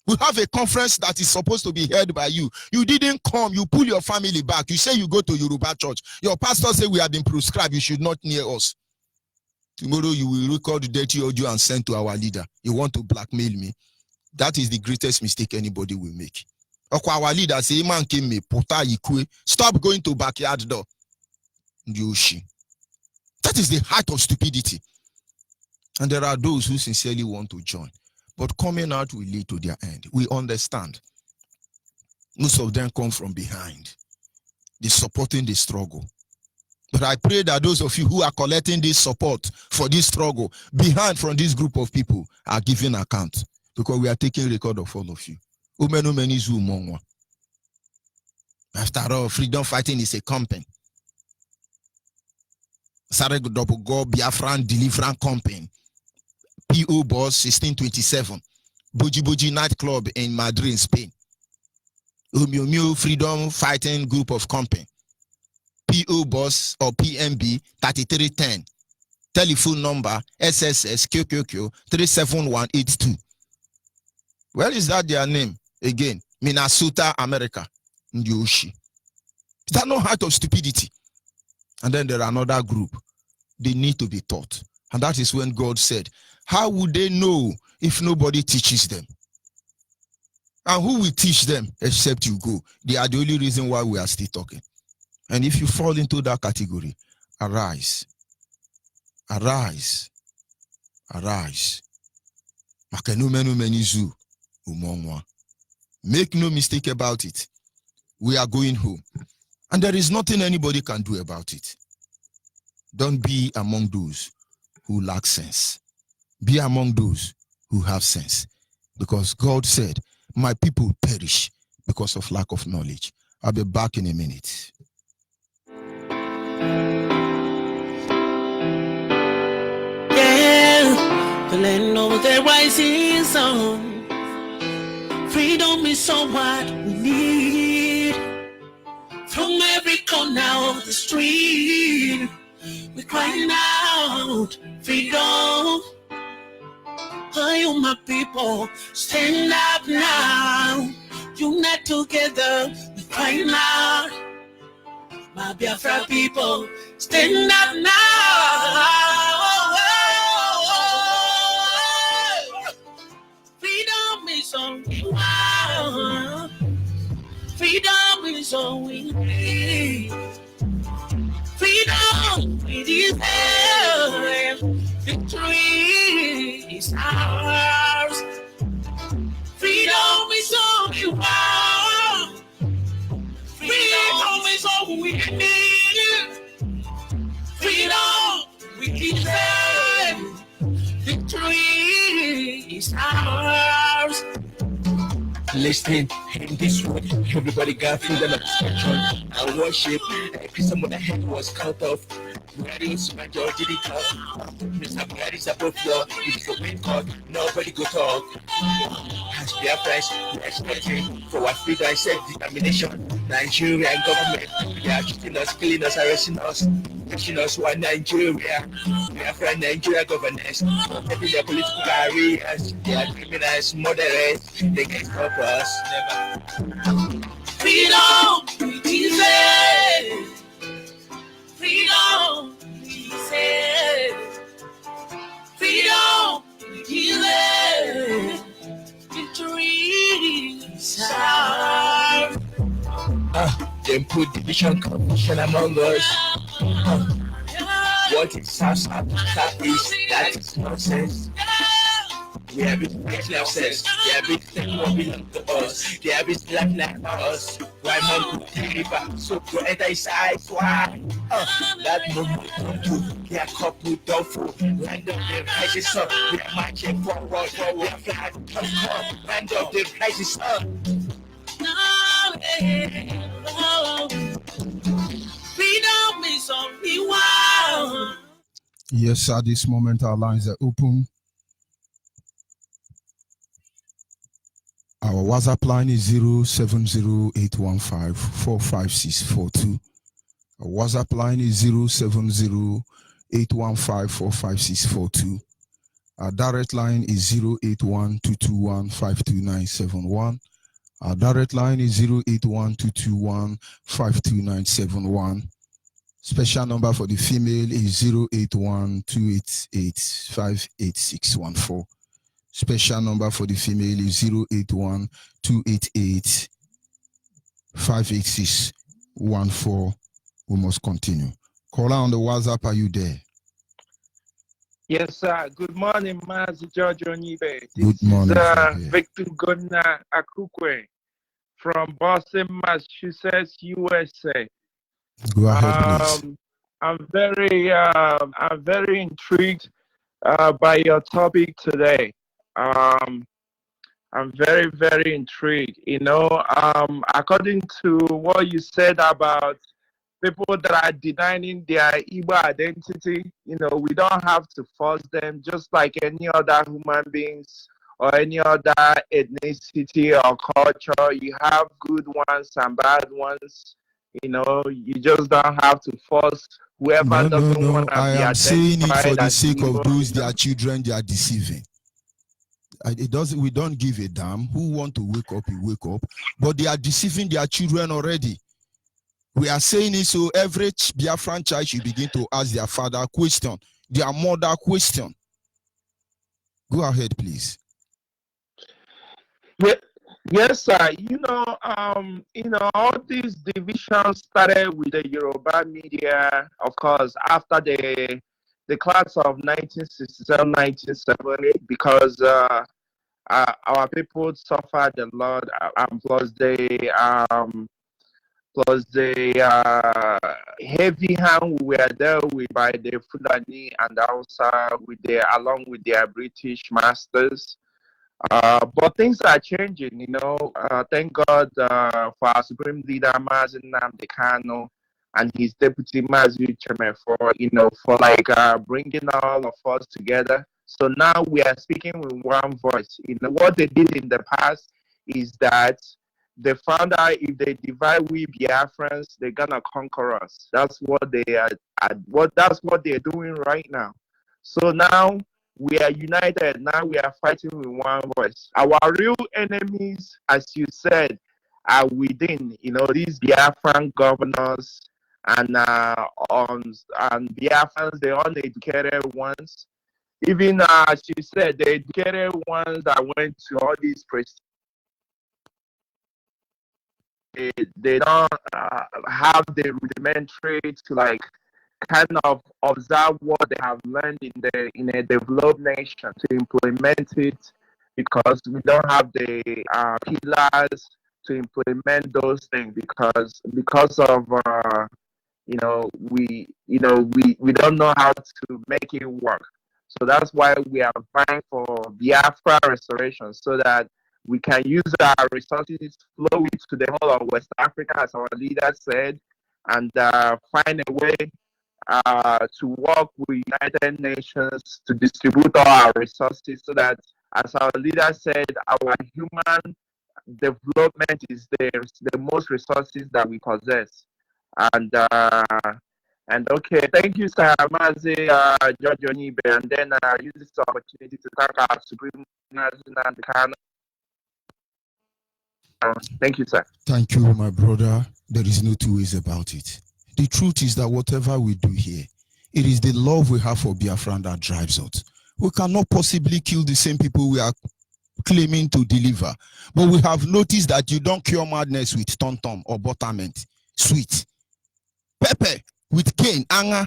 We have a conference that is supposed to be held by you. You didn't come, you pull your family back. You say you go to Yoruba church. Your pastor say we have been prescribed, you should not near us. Tomorrow you will record dirty audio and send to our leader. You want to blackmail me? That is the greatest mistake anybody will make. Our leader say, man came me, stop going to backyard door. Yoshi. That is the height of stupidity. And there are those who sincerely want to join. But coming out will lead to their end. We understand. Most of them come from behind. They're supporting the struggle. But I pray that those of you who are collecting this support for this struggle behind from this group of people are giving account. Because we are taking record of all of you. After all, freedom fighting is a campaign. Go Biafran Deliverance Campaign. P.O. Boss 1627. Boji Boji nightclub in Madrid, Spain. Umiu Freedom Fighting Group of Company. P.O. Boss or PMB 3310. Telephone number SSS QQQ 37182. Where is that their name? Again, Minnesota, America, Ndioshi. Is that no height of stupidity? And then there are another group. They need to be taught. And that is when God said, how would they know if nobody teaches them? And who will teach them except you go? They are the only reason why we are still talking. And if you fall into that category, arise. Arise. Arise. Make no mistake about it. We are going home. And there is nothing anybody can do about it. Don't be among those who lack sense. Be among those who have sense. Because God said, my people perish because of lack of knowledge. I'll be back in a minute. Yeah, the land of the rising sun. Freedom is so what we need. From every corner of the street, we're crying out, freedom. Are you my people? Stand up now. Unite together, we're crying out. My Biafra people, stand up now. Freedom is all we want. Freedom is all we need. Freedom we deserve. Victory is ours. Freedom is all we want. Freedom is all we need. Freedom we deserve. Victory is ours. Listen, in this world, everybody got freedom of expression and worship. Someone that head was cut off. Buhari's majority did talk. Mr. Buhari's above law. It is a main court. Nobody go talk. As Biafra, we are expecting for our freedom and self-determination. Nigerian government, they are shooting us, killing us, arresting us. Pushing us to Nigeria. Biafra, Nigeria governance. Having their political careers. They are criminals, murderers. They can stop us. Never. Freedom we deserve. Freedom we deserve. Freedom we deserve. Victory is ours. Then put division, confusion among us. What is South East? That is nonsense. We have been making ourselves. They have been taking what belongs to us. They have been slapping like us. Why man could deliver? So go enter his eyes. Why? That moment come to. They are couple doubtful. Land of the rises up. We are marching forward. We are flying. Come. Land of the rises up. Freedom is all we want. Yes, at this moment our lines are open. Our WhatsApp line is 070-815-45642. Our WhatsApp line is 070-815-45642. Our direct line is 081-221-52971. Our direct line is 081-221-52971. Special number for the female is 081-288-58614. Special number for the female is 081-288-58614. We must continue. Caller on the WhatsApp, are you there? Yes, sir. Good morning, Master George Onyibe. Good morning. Victor Gona Akukwe from Boston, Massachusetts, USA. Go ahead, please. I'm very intrigued by your topic today. I'm very, very intrigued. You know, according to what you said about people that are denying their Igbo identity, you know, we don't have to force them, just like any other human beings or any other ethnicity or culture. You have good ones and bad ones. You know, you just don't have to force whoever doesn't want to be identified. I am saying it for the sake of those their children they are deceiving. It doesn't. We don't give a damn. Who want to wake up, you wake up. But they are deceiving their children already. We are saying it so every Biafran child should begin to ask their father question, their mother question. Go ahead, please. Yeah, yes, sir. All these divisions started with the Yoruba media, of course, after the class of 1967, 1970, because our people suffered a lot, plus the heavy hand we were dealt with by the Fulani and also along with their British masters. But things are changing, thank God for our Supreme Leader Mazi Nnamdi Kanu and his deputy Mazi Uche for bringing all of us together. So now we are speaking with one voice. What they did in the past is that they found out if they divide we Biafrans, they're gonna conquer us. That's what that's what they're doing right now. So now we are united. Now we are fighting with one voice. Our real enemies, as you said, are within. These Biafran governors and Biafrans, the uneducated ones. Even as you said, the educated ones that went to all these places, they don't have the rudimentary to kind of observe what they have learned in a developed nation to implement it, because we don't have the pillars to implement those things because of we don't know how to make it work. So that's why we are vying for Biafra restoration, so that we can use our resources, flow it to the whole of West Africa, as our leader said, and find a way to work with United Nations to distribute all our resources, so that, as our leader said, our human development is the most resources that we possess. And okay, thank you, sir, Mazi George Onyibe, and then use this opportunity to thank our Supreme Leader. Thank you, sir. Thank you, my brother. There is no two ways about it. The truth is that whatever we do here, it is the love we have for Biafran that drives us. We cannot possibly kill the same people we are claiming to deliver. But we have noticed that you don't cure madness with tom-tom or buttermint, sweet. Pepper with cane, anger.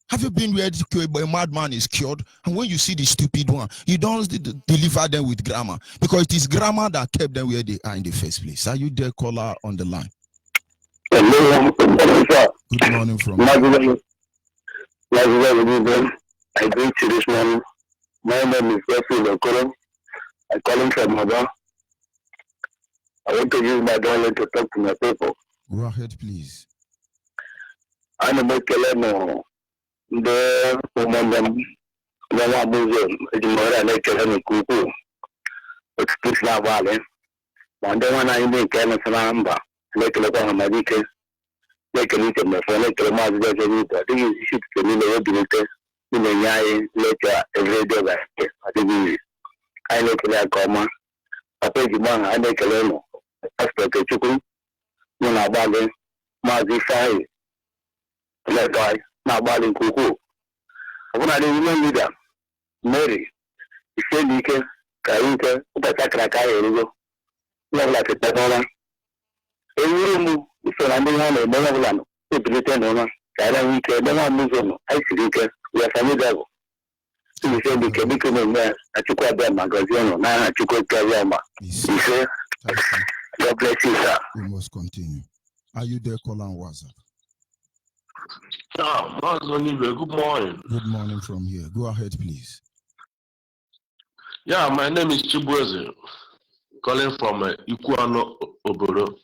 Have you been ready to cure a madman is cured? And when you see the stupid one, you don't deliver them with grammar, because it is grammar that kept them where they are in the first place. Are you there, caller on the line? Hello, good morning from I greet you this morning. My name is Biafra Okoro. I call him from Mother. I want to use my dialect to talk to my people. Go ahead, please. I'm a Keleno. The woman, the one who's a mother, like Keleno Kuku. It's Kisla Valley. One day when I make Keleno, like a little Madike, like a little my phone, like a mother, I think you should tell me the way in the Yai later every day. I think I look at that comma. I think you want I make a little aspect of chicken. When I bag it, Mazi Fai. Let guy, now bagging cuckoo. When I didn't remember that, Mary, you said you can, Karuka, but I crack I not like a Tatana. A room, if I'm doing a Benevolano, to the Tenona, Kara Weekend, then I'm moving. I see we are family devil. You said you can become a man, I took out that magazine, now I took out Kayama. You say, God bless you, sir. We must continue. Are you there, caller on WhatsApp? Good morning. Good morning from here. Go ahead, please. Yeah, my name is Chibueze, calling from Ikuano Obodo,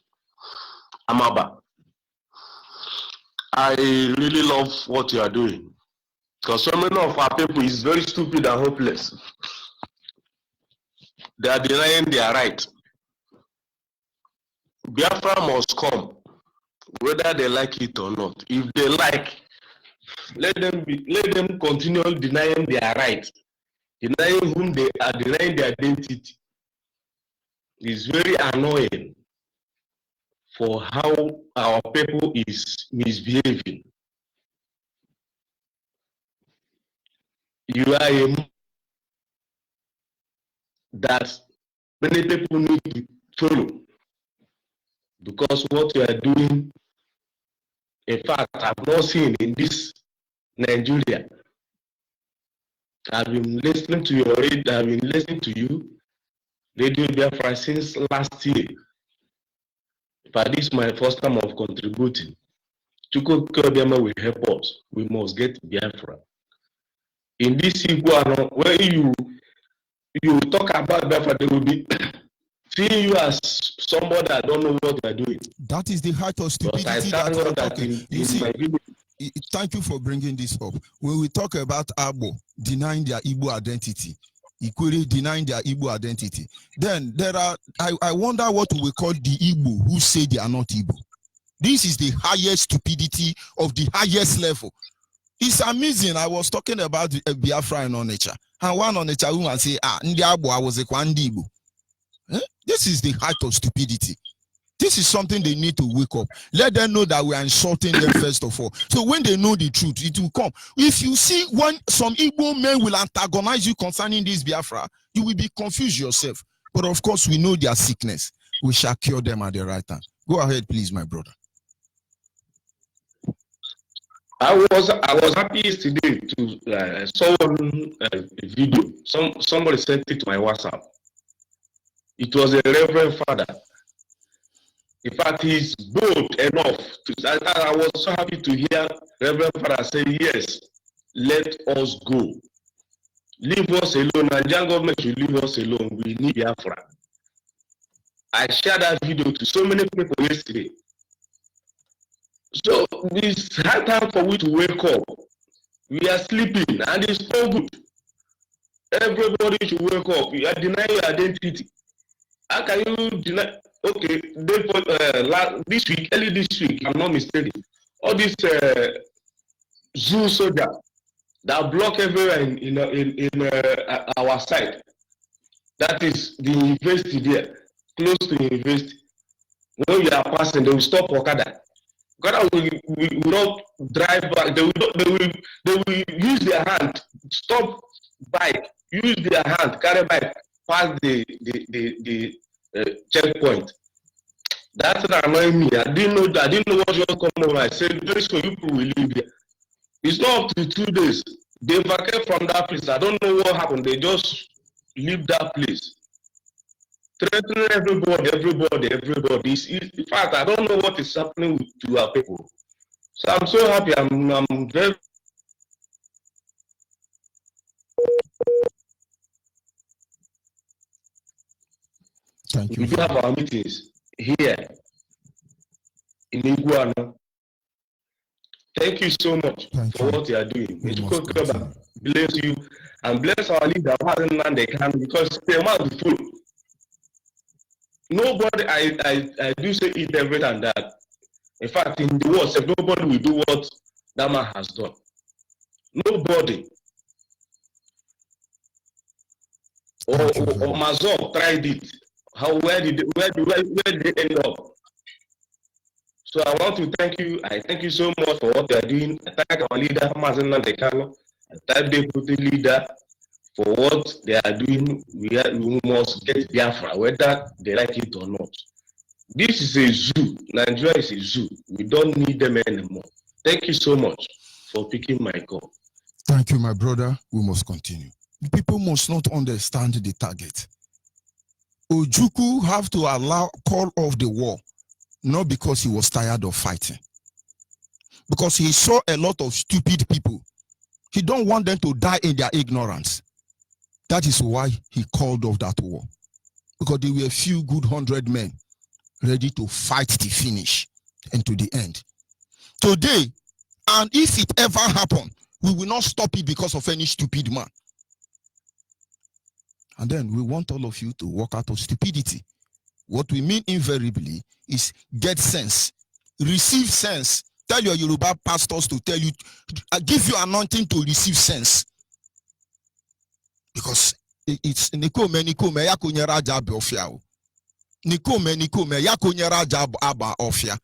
Amaba. I really love what you are doing, because so many of our people is very stupid and hopeless. They are denying their right. Biafra must come, whether they like it or not. If they like, let them continue denying their right. denying whom they are, denying their identity, is very annoying for how our people is misbehaving. You are a that many people need to follow, because what you are doing, in fact, I've not seen in this Nigeria. I've been listening to your radio, I've been listening to you, Radio Biafra, since last year. But this is my first time of contributing. Chuko Kobiama will help us. We must get Biafra. In this Iguano, where you talk about Biafra, they will be seeing you as somebody that don't know what they are doing. That is the height of stupidity. Thank you for bringing this up. When we talk about Abo denying their Igbo identity, equally denying their Igbo identity, then there are, I wonder what we call the Igbo who say they are not Igbo. This is the highest stupidity of the highest level. It's amazing. I was talking about Biafra and Onitsha, and one Onitsha woman say, Ndi Abo, I was a Kwandi Igbo. This is the height of stupidity. This is something they need to wake up. Let them know that we are insulting them first of all. So when they know the truth, it will come. If you see when some Igbo men will antagonize you concerning this Biafra, you will be confused yourself. But of course, we know their sickness. We shall cure them at the right time. Go ahead, please, my brother. I was happy yesterday to saw a video. Somebody sent it to my WhatsApp. It was a Reverend Father. In fact, he's bold enough I was so happy to hear Reverend Father say, yes, let us go. Leave us alone. Nigerian government should leave us alone. We need Biafra. I shared that video to so many people yesterday. So it's high time for we to wake up. We are sleeping and it's so good. Everybody should wake up. You are denying your identity. How can you deny? Okay, this week, early this week, I'm not mistaken, all these zoo soldiers that block everywhere in our side. That is the university there, close to the university. When you are passing, they will stop Okada. Okada will not drive back. They will use their hand, stop bike, use their hand, carry bike, pass the checkpoint. That's what annoyed me. I didn't know that. I didn't know what just come over. I said, very soon people will leave here. It's not up to 2 days. They vacate from that place. I don't know what happened. They just leave that place. Threatening everybody. In fact, I don't know what is happening to our people. So I'm so happy. I'm very. Thank you. We do have our meetings here in Iguana. Thank you so much for what you are doing. Bless you and bless our leader, because they must full. Nobody, I do say it every time that. In fact, in the world, nobody will do what that man has done. Nobody. Or Mazor tried it. Where did they end up? So I want to thank you. I thank you so much for what you are doing. I thank our leader, Mazen Dekano. I thank the deputy leader for what they are doing. We must get Biafra, whether they like it or not. This is a zoo. Nigeria is a zoo. We don't need them anymore. Thank you so much for picking my call. Thank you, my brother. We must continue. People must not understand the target. Ojukwu have to call off the war, not because he was tired of fighting. Because he saw a lot of stupid people. He don't want them to die in their ignorance. That is why he called off that war. Because there were a few good 100 men ready to fight to finish and to the end. Today, and if it ever happened, we will not stop it because of any stupid man. And then we want all of you to walk out of stupidity. What we mean invariably is get sense, receive sense. Tell your Yoruba pastors to tell you, give you anointing to receive sense. Because it's Nikome ya kunyera jab ofia. Nikome ya kunyera jab aba ofia.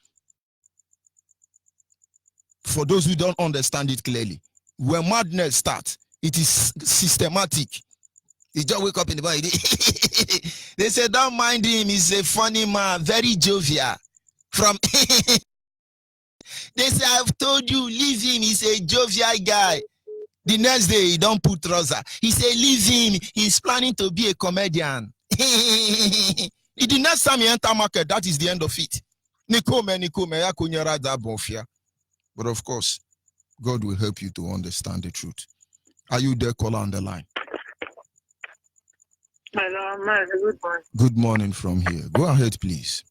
For those who don't understand it clearly, when madness starts, it is systematic. You just wake up in the morning. They say, don't mind him, he's a funny man, very jovial. From they say, I've told you, leave him, he's a jovial guy. The next day, he don't put trouser. He say, leave him, he's planning to be a comedian. The next time he enter market, that is the end of it. Nikome, ya kunyera da bonfia. But of course, God will help you to understand the truth. Are you there, caller on the line? Hello, good morning. Good morning from here. Go ahead, please.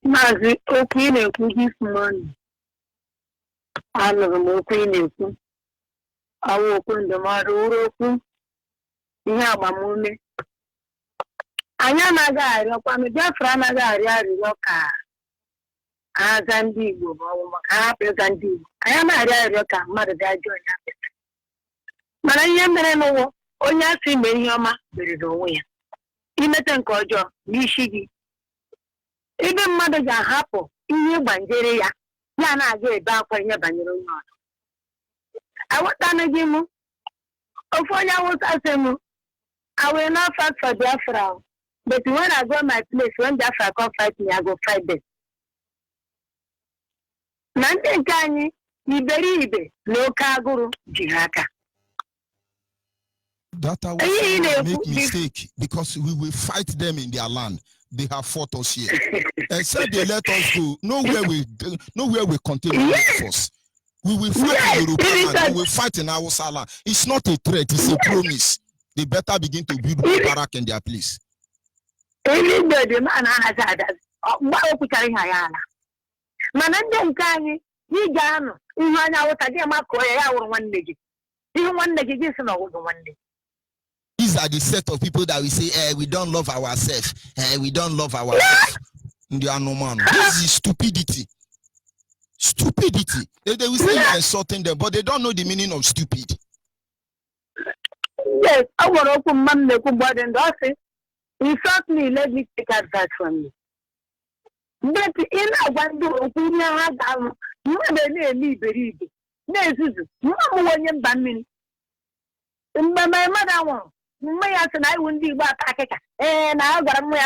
Mazi okwu ị na-ekwu this morning. Anụrụ m okwu ị na-ekwu. Ọwụ okwu ndụmọdụ wuru okwu ihe agbamume. Anyị anaghị arịọkwa m Biafra anaghị arịọ arịrịọ ka aza ndị Igbo ma ọ bụ maka hapụ ịza ndị Igbo. Anyị anaghị arịọ arịrịọ ka mmadụ ga-ajụ onye apịta. Mana ihe mere n'ụwa onye asị ime ihe ọma meriri onwe ya. Imete nke ọjọọ n'isi gị. Ebe mmadụ ga-ahapụ ihe gbanyere ya ya na-aga ebe akwa ihe banyere onye ọzọ. Aghọtanaghị m ofu onye Awụsa sị m I will not fight for Biafra, but when I go my place, when Biafra come fight me, I go fight them. Na ndị nke anyị iberibe na oke agụrụ ji ha aka. That I will make mistake because we will fight them in their land. They have fought us here. Except they let us go. Nowhere we continue with force. We will fight in European land. We will fight in our Salah. It's not a threat, it's a promise. They better begin to build a barrack in their place. Anybody man has had that. Mananda nkani ni gano ihanya wotade makọ ya woro nwanne gi. Ihe nwanne gi gi se na wo nwanne. These are the set of people that we say, we don't love ourselves. We don't love ourselves. This is stupidity. Stupidity. They will say you're insulting them, but they don't know the meaning of stupid. Yes, I want to open mom the good and say, insult me, let me take advice from you. But in a one do opinion, you never need believe it. This is no one ban my mother won't. I wouldn't be back. And I got a way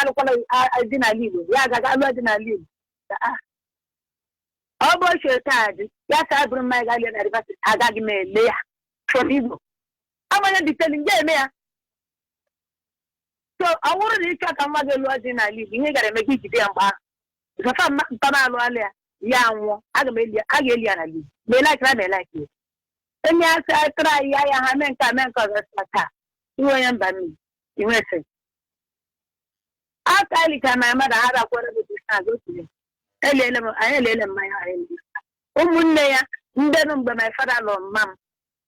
I didn't leave. Yeah, I didn't leave. Oh, boy, you're tired. Yes, I bring my guardian advice. I got me there from you. I'm going to be telling you, so I want to check on my lodge in a leave. You got to make it damn bad. The family, young, I can leave. They like you. And yes, I try. I haven't come and cause us. You am by me. You will say. After I my mother had a quarter of the go to me. I let them my hand. Umunea, Ndum by my father, Lord, ma'am.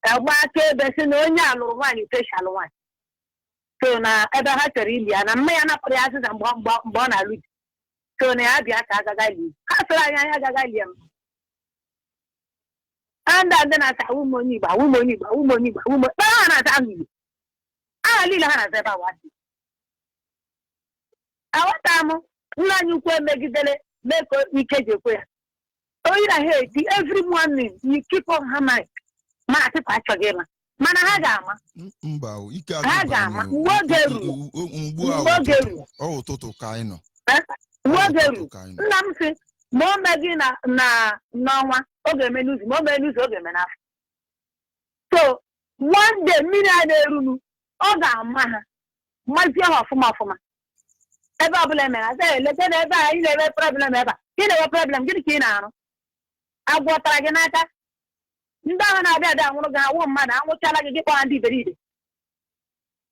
I want to be seen on your one, you fish one. So now, ever had to read and a man up the asses and born a week. So now I be at Agagali. After I had a gallium. And then I said, woman. I little has ever wanted. Our time, none you can make it make we catch your prayer. Oh, you hate every morning you keep on hammering. Marty Pacha Gamer. Manahagama. Hagama. What oh, Toto Kaino. What Namsi, more Magina na Noma, Ogamelus, Momelus, Ogamana. So, one day, Mina. Oga maha mazia hofuma fuma ebe problem I say let ebe a ile ebe problem ebe ile problem gidi kina no agwotara gi n'aka ndị ahụ na-abịa ada nwụrụ ga awụ mmadụ anwụchala gị gị kpọọ ndị iberibe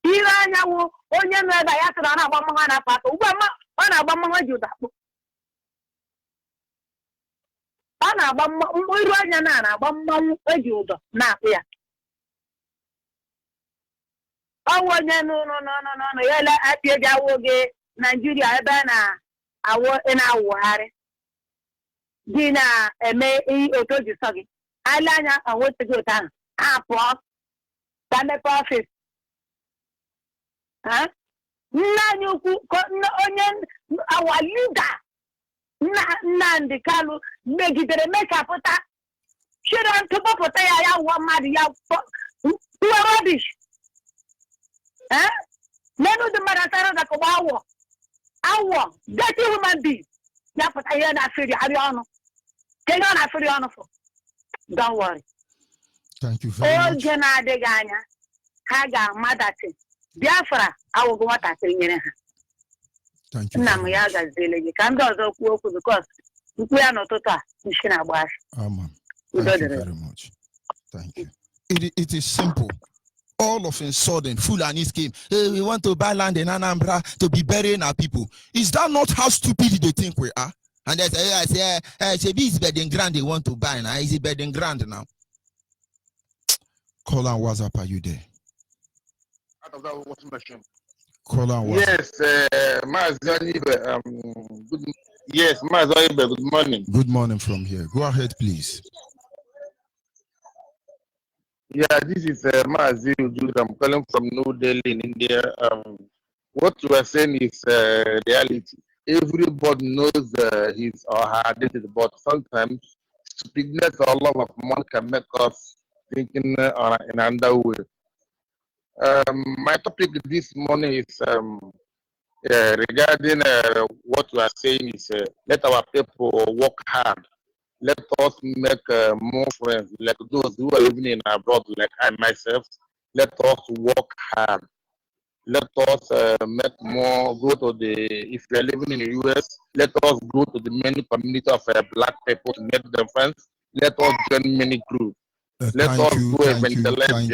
ire anya wụ onye nọ ebe ya tụrụ na-agba mmanwụ na pata ugbu a ọ na-agba mmanwụ ji ụdakpụ ọ na-agba mmanwụ iru anya na-agba mmanwụ eji ụdọ na-akpụ ya ọwụ onye no yele apịa jawo gị Nigeria ebe na awụ ị na-awụgharị Dina eme otoji sogi. Alanya and what to go down. Apple. Dame profit. Huh? Nanyuku onion our leader. Nandi Kalu make it the makeup. She don't top up ya one mad ya rubbish. Huh? None the Maratara that go our dirty human being. Ya put I hear that for the Ariano. Take on that for the honor for. Don't worry. Thank you very much. Jana de Ganya, Haga, Madati, Biafra, I will go at that thing. Thank you. Namayaga Zilly, can do the work because we are not total. You should have washed. Amen. Thank you very much. Thank you. It is simple. All of a sudden, Fulanis came. Hey, we want to buy land in Anambra to be burying our people. Is that not how stupid they think we are? And they say, it's bedding grand they want to buy now. Is it bedding grand now? Call and WhatsApp, are you there? Call and WhatsApp. Yes, Onyibe, yes, Onyibe, good morning. Good morning from here. Go ahead, please. Yeah, this is Mazi Ujud. I'm calling from New Delhi in India. What you are saying is reality. Everybody knows his or her identity, but sometimes stupidness or love of money can make us thinking in another way. My topic this morning is regarding what you are saying is let our people work hard. Let us make more friends, like those who are living in abroad, like I myself. Let us work hard. Let us make more, go to the, if we are living in the US, let us go to the many community of black people to make them friends. Let us join many groups. Let us go evangelize.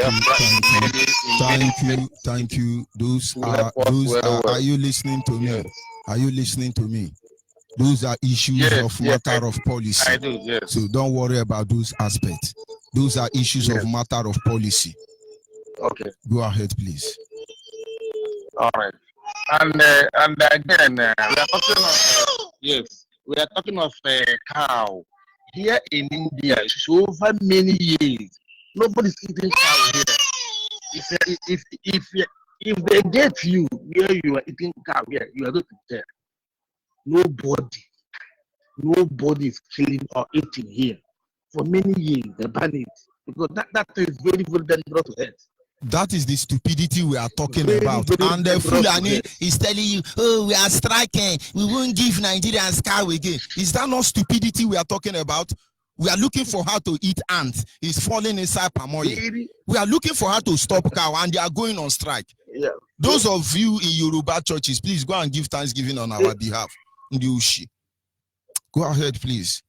Thank you. Those are you listening to me? Yes. Are you listening to me? Those are issues of matter of policy. I do, yes. So don't worry about those aspects. Those are issues of matter of policy. Okay. Go ahead, please. All right. And again, we are talking of we are talking of cow here in India. It's over many years. Nobody's eating cow here. If they get you where you are eating cow here, you are not there. Nobody is killing or eating here. For many years, they ban it because that is very, very dangerous to health. That is the stupidity we are talking about. And the Fulani is telling you, oh, we are striking. We won't give Nigerians cow again. Is that not stupidity we are talking about? We are looking for how to eat ants. It's falling inside Pamoye. We are looking for how to stop cow, and they are going on strike. Yeah. Those of you in Yoruba churches, please go and give thanksgiving on our behalf. Go ahead, please.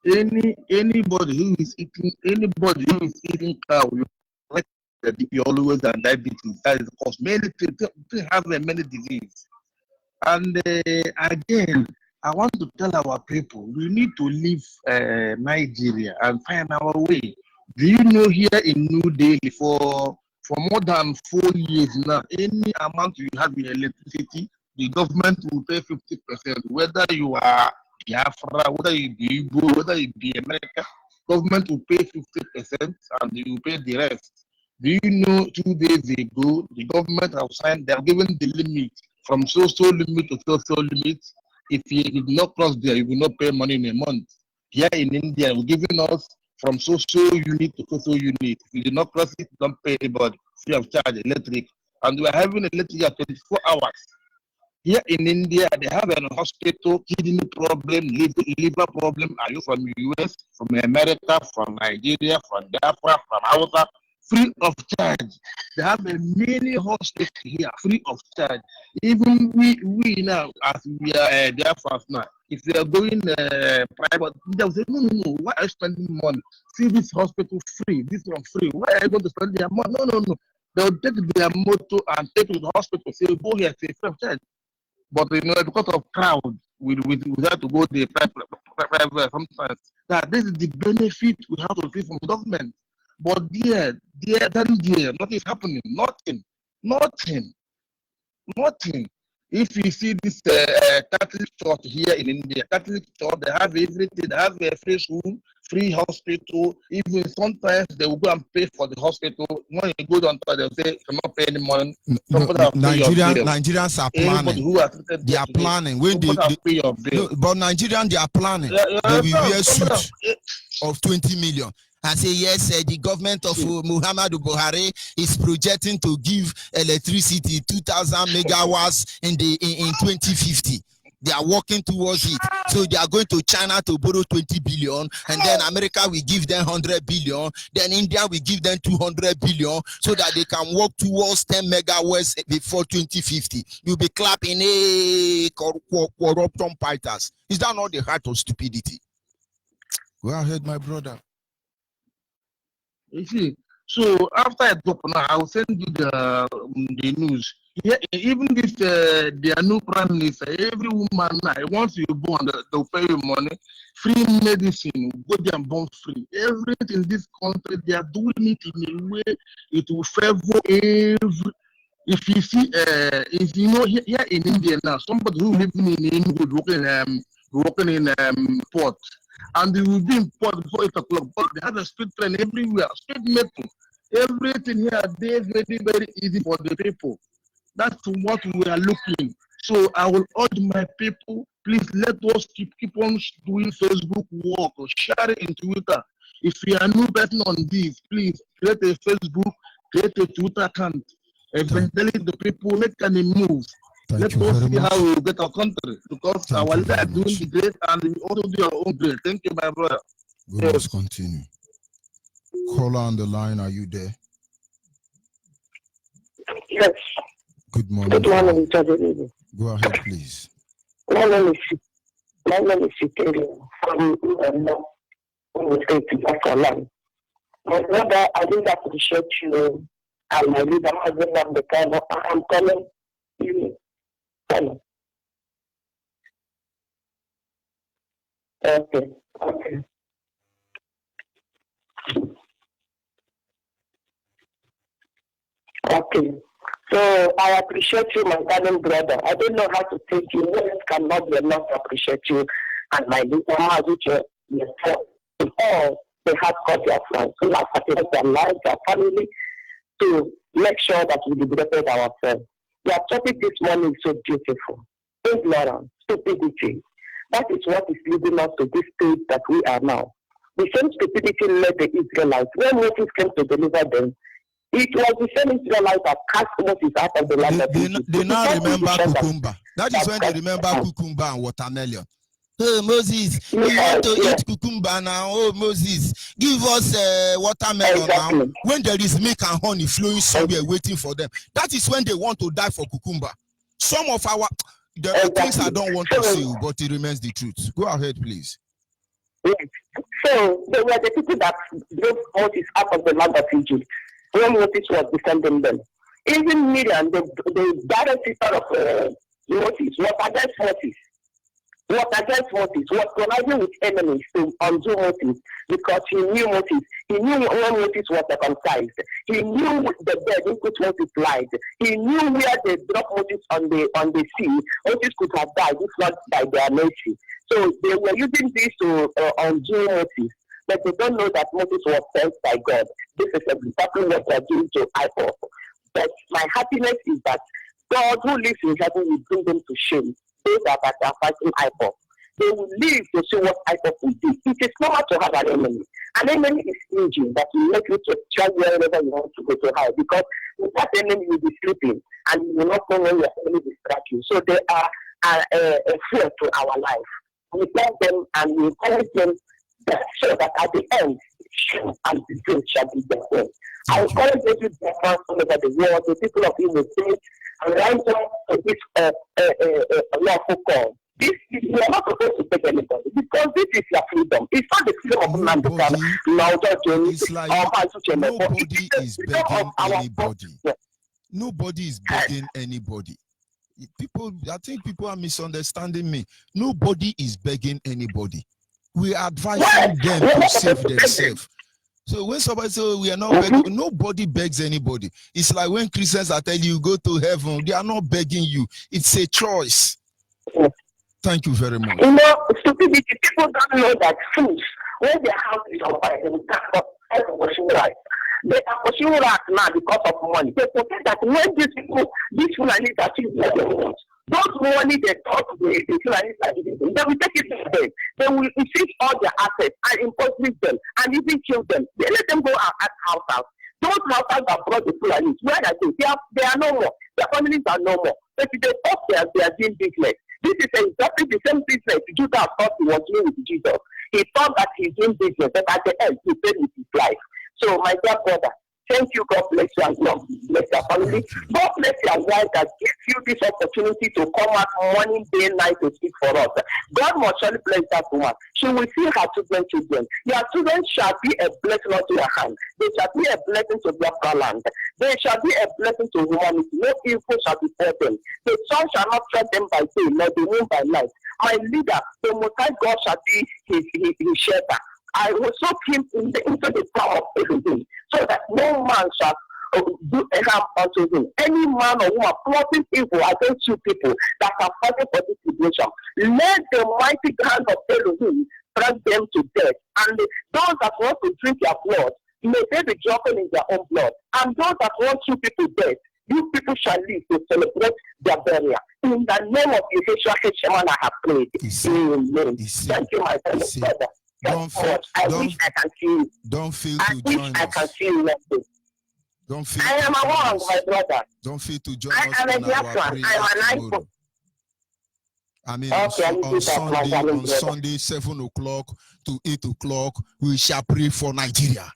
Anybody who is eating cow, you always have diabetes. That is cause many people have many diseases. And again, I want to tell our people we need to leave Nigeria and find our way. Do you know here in New Delhi for more than 4 years now, any amount you have in electricity, the government will pay 50%. Whether you are Biafra, whether you be Igbo, whether you be America, government will pay 50% and you will pay the rest. Do you know 2 days ago, the government have signed, they have given the limit from so limit to so limit. If you did not cross there, you will not pay money in a month. Here in India, we're giving us from so unit to so unit. If you did not cross it, don't pay anybody. Free of charge, electric. And we are having electric at 24 hours. Here in India, they have a hospital, kidney problem, liver problem. Are you from the US, from America, from Nigeria, from Biafra, from Hausa? Free of charge. They have a many hospitals here, free of charge. Even we now, as we are Biafra now, if they are going private, they'll say, no, why are you spending money? See this hospital free, this one free. Why are you going to spend their money? No. They'll take their motor and take to the hospital, say, go here, say, free of charge. But because of crowd, we have to go to the private sometimes. That this is the benefit we have to receive from the government. But nothing is happening. Nothing. If you see this Catholic church here in India, Catholic church, they have everything. They have a free school, free hospital. Even sometimes they will go and pay for the hospital. When you go down, they'll say you cannot pay any money. Nigerians are planning. They are planning. When they pay your bill. No, but Nigerians, they are planning. They will wear suits of 20 million. And say, yes, the government of Muhammadu Buhari is projecting to give electricity 2,000 megawatts in 2050. They are working towards it. So they are going to China to borrow 20 billion, and then America will give them 100 billion, then India will give them 200 billion, so that they can work towards 10 megawatts before 2050. You'll be clapping, hey, corruption fighters. Is that not the heart of stupidity? Go ahead, my brother. You see, so after I drop now, I will send you the news. Yeah, even this their new prime minister, every woman now, once you born, they'll pay you money, free medicine, go there and born free. Everything in this country, they are doing it in a way it will favor every. If you see, if you know here in India now, somebody who living in Inwood working in port. And they will be in port before 8 o'clock. But they have a street train everywhere, street metro. Everything here is very, very easy for the people. That's what we are looking. So I will urge my people, please let us keep on doing Facebook work or share it in Twitter. If you are a new person on this, please create a Facebook, create a Twitter account. Eventually the people make any move. Let us see how we get our country, because our leader is doing the great and we also do our own great. Thank you, my brother. We must continue. Caller on the line, are you there? Yes. Good morning. Good morning, Mr. Go ahead, please. My name is Shikeri from the state of Biafra. My brother, I really appreciate you and my leader, I'm calling you. Okay. Okay. So I appreciate you, my darling brother. I don't know how to thank you. Words cannot be enough to appreciate you and my leader, which all they have got their friends, so like their lives, their family, to make sure that we liberate ourselves. Your topic this morning is so beautiful. Ignorance, stupidity. That is what is leading us to this state that we are now. The same stupidity led the Israelites. When Moses came to deliver them, it was the same Israelites that cast Moses out of the land of Egypt. They now remember cucumber. That is when they remember cucumber and watermelon. Oh, Moses, we want to eat cucumber now. Oh, Moses, give us watermelon now. When there is milk and honey flowing somewhere waiting for them, that is when they want to die for cucumber. Some of our, there are things I don't want to say, but it remains the truth. Go ahead, please. Yes. So they were the people that drove Moses out of the land of Egypt when Moses was defending them. Even Miriam, the direct sister of Moses, was against Moses. Was conniving with enemies to undo Moses, because he knew Moses. He knew when Moses was circumcised. He knew the bed in which Moses lied. He knew where they dropped Moses on the sea. Moses could have died if not by their mercy. So they were using this to undo Moses, but they don't know that Moses was sent by God. This is exactly what they are doing to IPOP. But my happiness is that God, who lives in heaven, will bring them to shame. Those that are fighting IPOP, they will live to see what IPOP will do. It is normal to have an enemy. An enemy is engine that will make you to try wherever you want to go to hide, because with that enemy you will be sleeping and you will not know when your enemy distract you. So they are a fear to our life. We tell them and we encourage them that, so that at the end, shame and disgrace shall be their own. I encourage every Biafran all over the world, the people of Imo State, and rise up to this lawful call. This is, you are not supposed to take anybody, because this is your freedom. It's not the freedom of man to come. It's like nobody is begging anybody. Nobody is begging anybody. People, I think people are misunderstanding me. Nobody is begging anybody. We are advising them to save themselves. So when somebody says we are not begging, nobody begs anybody. It's like when Christians are telling you go to heaven, they are not begging you. It's a choice. Thank you very much. You know, stupidity, people don't know that fools, when their house is on fire, they will start pursuing rights. They are pursuing rights now because of money. They forget that when these people, these Fulanis achieve what they want, those money they thought the Fulanis are giving them, they will take it to them. They will seize all their assets and impoverish them and even kill them. They let them go and act house. Those houses that brought the Fulanis, where are they are no more. Their families are no more. But if they talk, they are doing business. This is exactly the same business Judas thought he was doing with Jesus. He thought that he's doing business, but at the end, he paid with his life. So, my dear brother, thank you. God bless you and God bless your family. God bless your wife that gives you this opportunity to come out morning, day, night to speak for us. God must surely bless that woman. She will see her children. Your children shall be a blessing unto your hand. They shall be a blessing to Biafra land. They shall be a blessing to humanity. No evil shall befall them. The sun shall not strike them by day, nor the moon by night. My leader, the Most High God shall be his shelter. I will soak him into the power of everything, so that no man shall do harm unto him. Any man or woman plotting evil against you people that are fighting for this situation, let the mighty hand of Elohim strike them to death. And those that want to drink your blood, may they be dropping in their own blood. And those that want you people dead, you people shall live to celebrate their burial. In the name of Yeshua HaMashiach, I have prayed. Amen. Thank you, my fellow brother. I wish I can see you. Don't feel to join us. I can see you next day. Don't feel I am a my brother. Don't feel to join us. I am a Biafran. I am an iPhone. I mean, on Sunday, 7 o'clock to 8 o'clock, we shall pray for Nigeria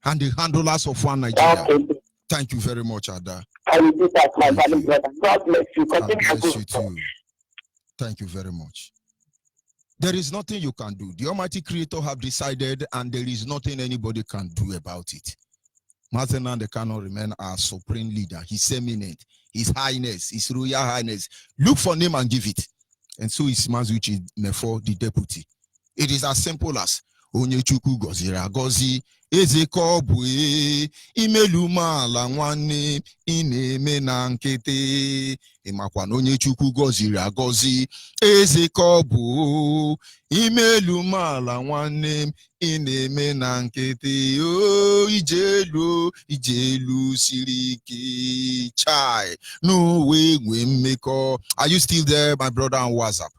and the handlers of one Nigeria. Okay. Thank you very much, Ada. I will do that, my brother. God bless you. God bless you too. Thank you very much. There is nothing you can do. The Almighty Creator have decided, and there is nothing anybody can do about it. Mazenande cannot remain our supreme leader, His Eminent, His Highness, His Royal Highness. Look for name and give it. And so is Mazuchi Mefo, the deputy. It is as simple as Onyechuku Gozira Gozi, Ezekobwe, Imeluma la nwane, Ineme na nkete, Imakwan Onyechuku Gozira Gozi, Ezekobu, Imeluma la nwane, Ineme na nkete, oh, Ijelu, Siriki, Chai, no way, we make. Are you still there, my brother on WhatsApp?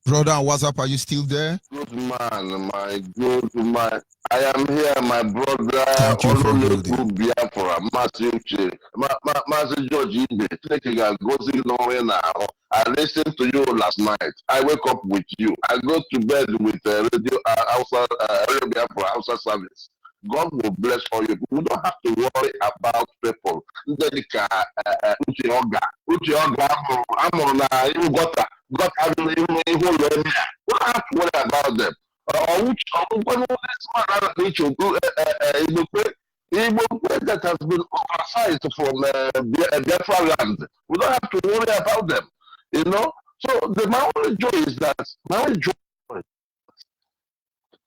Brother on WhatsApp, are you still there? Good man, my good man. I am here, my brother. Thank you for holding. Biafra, Master George Ibe. I listened to you last night. I wake up with you. I go to bed with radio Biafra outside service. God will bless all you. We don't have to worry about people. We don't have to worry about them. That has been ostracized from Biafra land. We don't have to worry about them. You know? So my only joy is that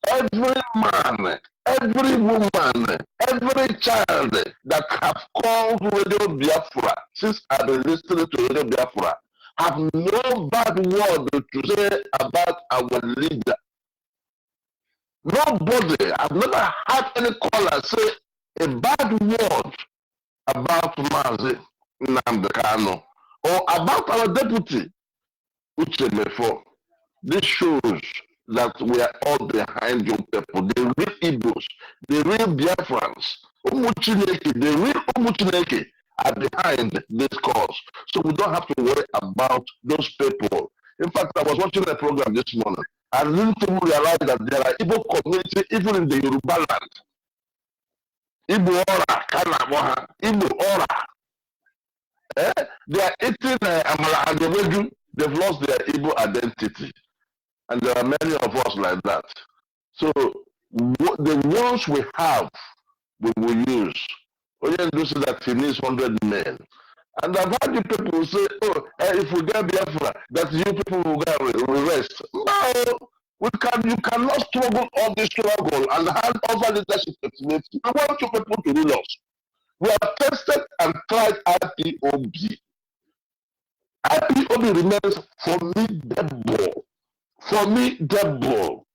every man, every woman, every child that have called Radio Biafra since I've been listening to Radio Biafra have no bad word to say about our leader. Nobody, I've never had any caller say a bad word about Mazi Nnamdi Kanu or about our deputy, Uche Mefo. This shows that we are all behind you people, the real Igbos, the real Biafrans, the real Umuchineke are behind this cause. So we don't have to worry about those people. In fact, I was watching a program this morning and didn't realize that there are Igbo community even in the Yoruba land. Igbo Ora, Kanamoha, Igbo Ora. They are eating Amala Adeweju. They've lost their Igbo identity. And there are many of us like that. So the ones we have, we will use. Oyendu said that he needs 100 men. And I've heard you people say, oh, if we get Biafra, that you people will go rest. No, You cannot struggle all this struggle and hand over leadership ultimately. I want you people to rule us. We have tested and tried IPOB. IPOB remains formidable. Formidable.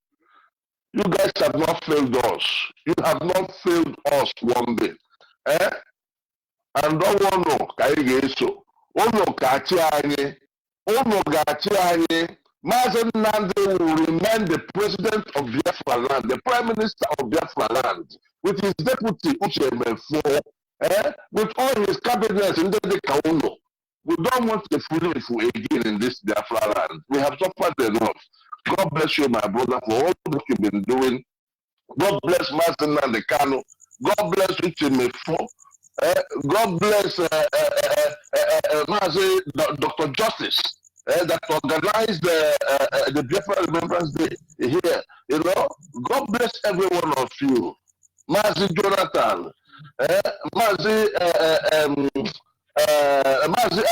You guys have not failed us. You have not failed us one day. And don't want to carry so. Ono gachi anyị. Mazen Nande will remain the president of Biafra land, the prime minister of Biafra land, with his deputy Uchemefo, with all his cabinets in the Kauno. We don't want the freedom again in this Biafra land. We have suffered enough. God bless you, my brother, for all that you've been doing. God bless Mazen Nande Kano. God bless Uchemefo. God bless Dr. Justice that organized the Biafra Remembrance Day here. You know, God bless every one of you. Mazi Jonathan, Mazi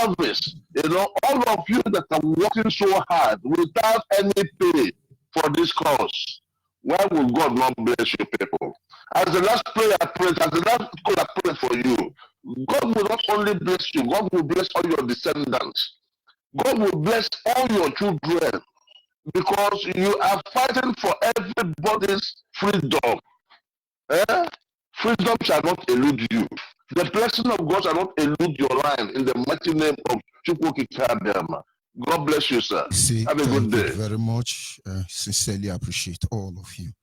Elvis, you know, all of you that are working so hard without any pay for this cause. Why will God not bless you people? As the last prayer I prayed, as the last call I prayed for you, God will not only bless you, God will bless all your descendants. God will bless all your children because you are fighting for everybody's freedom. Freedom shall not elude you. The blessing of God shall not elude your line in the mighty name of Chukwuki Kadema. God bless you, sir. Have a good day. Thank you very much. Sincerely appreciate all of you.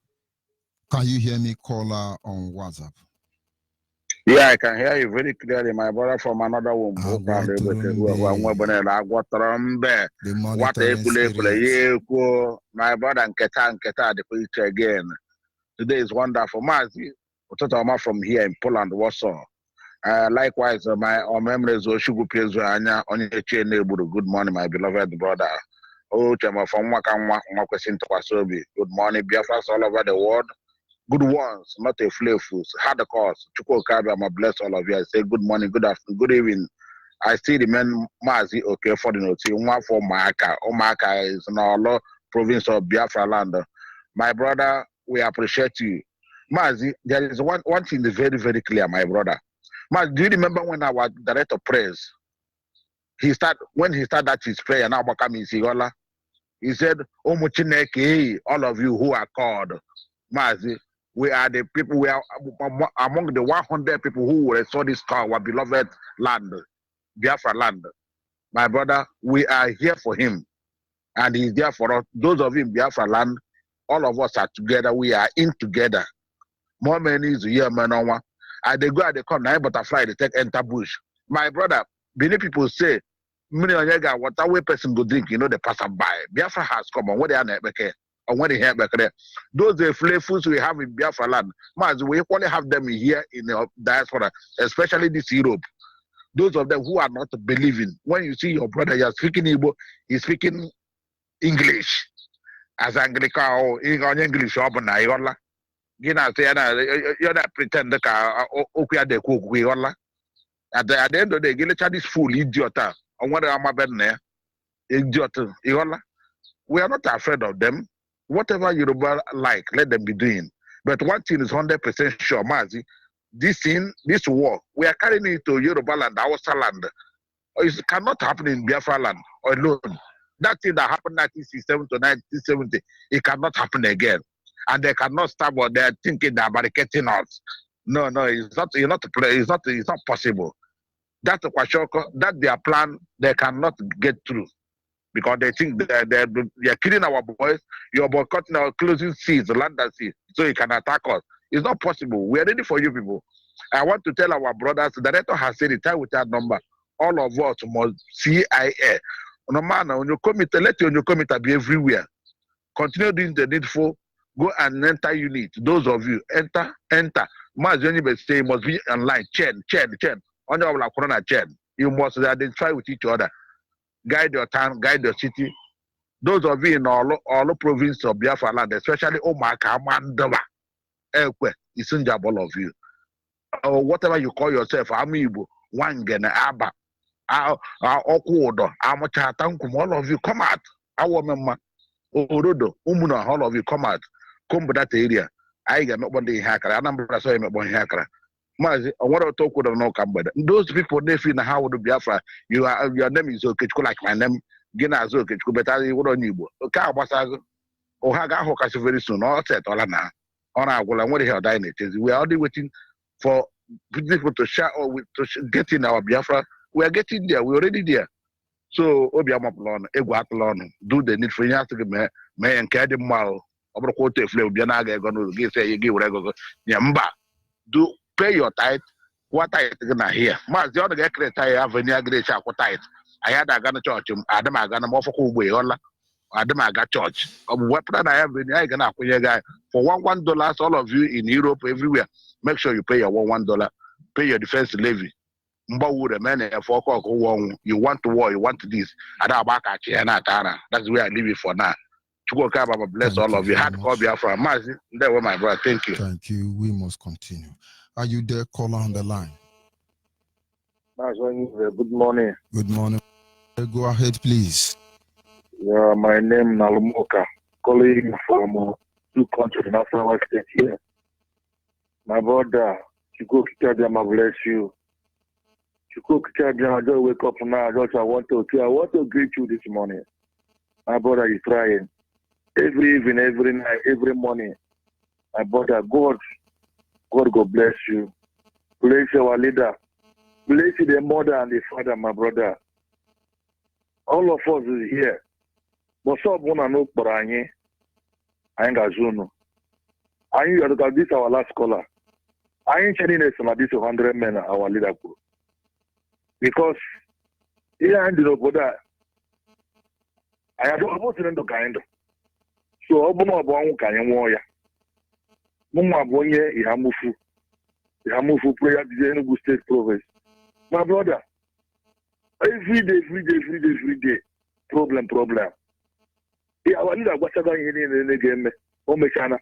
Can you hear me, caller, on WhatsApp? Yeah, I can hear you very clearly, my brother, from another one. What my brother and Keta the picture again. Today is wonderful. Mazi, from here in Poland, Warsaw. Likewise, my memories of Shugu Pizza, good morning, my beloved brother. Oh, Chama from Wakamwa, good morning, Biafra all over the world. Good ones, not a flavors. Had the cause. Chuko Kabi, I'm bless all of you. I say good morning, good afternoon, good evening. I see the men Mazi, okay, for the note. One for Maka. Omaka is in our province of Biafra land. My brother, we appreciate you. Mazi, there is one thing is very, very clear, my brother. Mazi, do you remember when our director prays? When he started his prayer, now he said, "Oh, Muchineke, all of you who are called, Mazi, we are the people, we are among the 100 people who saw this call, our beloved land, Biafra land. My brother, we are here for him, and he's there for us. Those of you in Biafra land, all of us are together, we are in together. More men is here, man. And they go and they come, now butterfly, they take enter bush. My brother, many people say, water way person go drink, you know, they pass by. Biafra has come on, what they are not or when they hear back there. Those flavors we have in Biafra land, we only have them here in the diaspora, especially this Europe. Those of them who are not believing. When you see your brother, you're speaking Igbo, he's speaking English. As Anglican or English, you're not pretend at the end of the day, this fool idiot. Idiot. We are not afraid of them. Whatever Yoruba like, let them be doing. But one thing is 100% sure, Mazi, this war, we are carrying it to Yoruba land, Hausa land. It cannot happen in Biafra land alone. That thing that happened in 1967 to 1970, it cannot happen again. And they cannot stop what they're thinking they're barricading us. No, it's not possible. That's a Kwashoko, that's their plan, they cannot get through. Because they think they're killing our boys, you're boycotting our closing seas, the land and sea, so you can attack us. It's not possible. We are ready for you people. I want to tell our brothers, the director has said it, time without number. All of us must CIA. No matter on your committee, let your committee be everywhere. Continue doing the needful. Go and enter unit. Those of you, enter. Mas Onyibe say you must be online. Chain. On your corona chain. You must identify with each other. Guide your town, guide your city. Those of you in all provinces of Biafra land, especially Omaka, Mandava, Ekwe, Isunjab, all of you. Or whatever you call yourself, Amiibo, Wangen, Abba, Okuodo, Amachatankum, all of you, come out. Our member, Orodo, Umuna, all of you come out, come to that area. I got not one day hacker. I number I saw him at one hacker. Mazi, I want to talk with no come but those people they feel how would Biafra. Your name is okay, like my name, Gina Zoke, but I would on you. Okay, was or Haga Hokas very soon, all set all now. On our well, and what the hell dying it is. We are already waiting for people to share or get in our Biafra. We are getting there, we're already there. So Obiama Plon, Eguatlon, do the need for you to me and carry mal. Over quarter flavor, Bianaga, going to say you give regular Yamba. Do pay your tithe. What I gonna hear? Mas, the other get I have any great chap tithe. I had a gun church, Adam, I got a more for way, all Adam, I got church. Of weapon I have I gonna pay a guy for $1, all of you in Europe, everywhere. Make sure you pay your $1, pay your defense levy. Mbawu man for you want to war, you want this. And I'm back at Chiana. That's where I leave it for now. Chukwu bless all of you. Had call Biafra. Mazi, there were my brother. Thank you. Thank you. We must continue. Are you there, caller on the line? Good morning. Good morning. Go ahead, please. Yeah, my name is Nalumuka, calling from two countries in Africa State here. My brother, Chukwu Kikadiama bless you. Chukwu Kikadiama, I just wake up now. I want to greet you this morning. My brother is trying. Every evening, every night, every morning. My brother, God God bless you. Bless our leader. Bless the mother and the father, my brother. All of us is here. But some one no branye. I ain't got zone. I ain't got this our last caller. I ain't changing this this 100 men our leader group. Because here and the brother. I don't want to know kind. So obono abon kan yenwo ya. Mumu abonye ihamufu. Ihamufu prayer the Enugu State Province. My brother, every day, problem. Yeah, our leader was saying in the game, Omechana.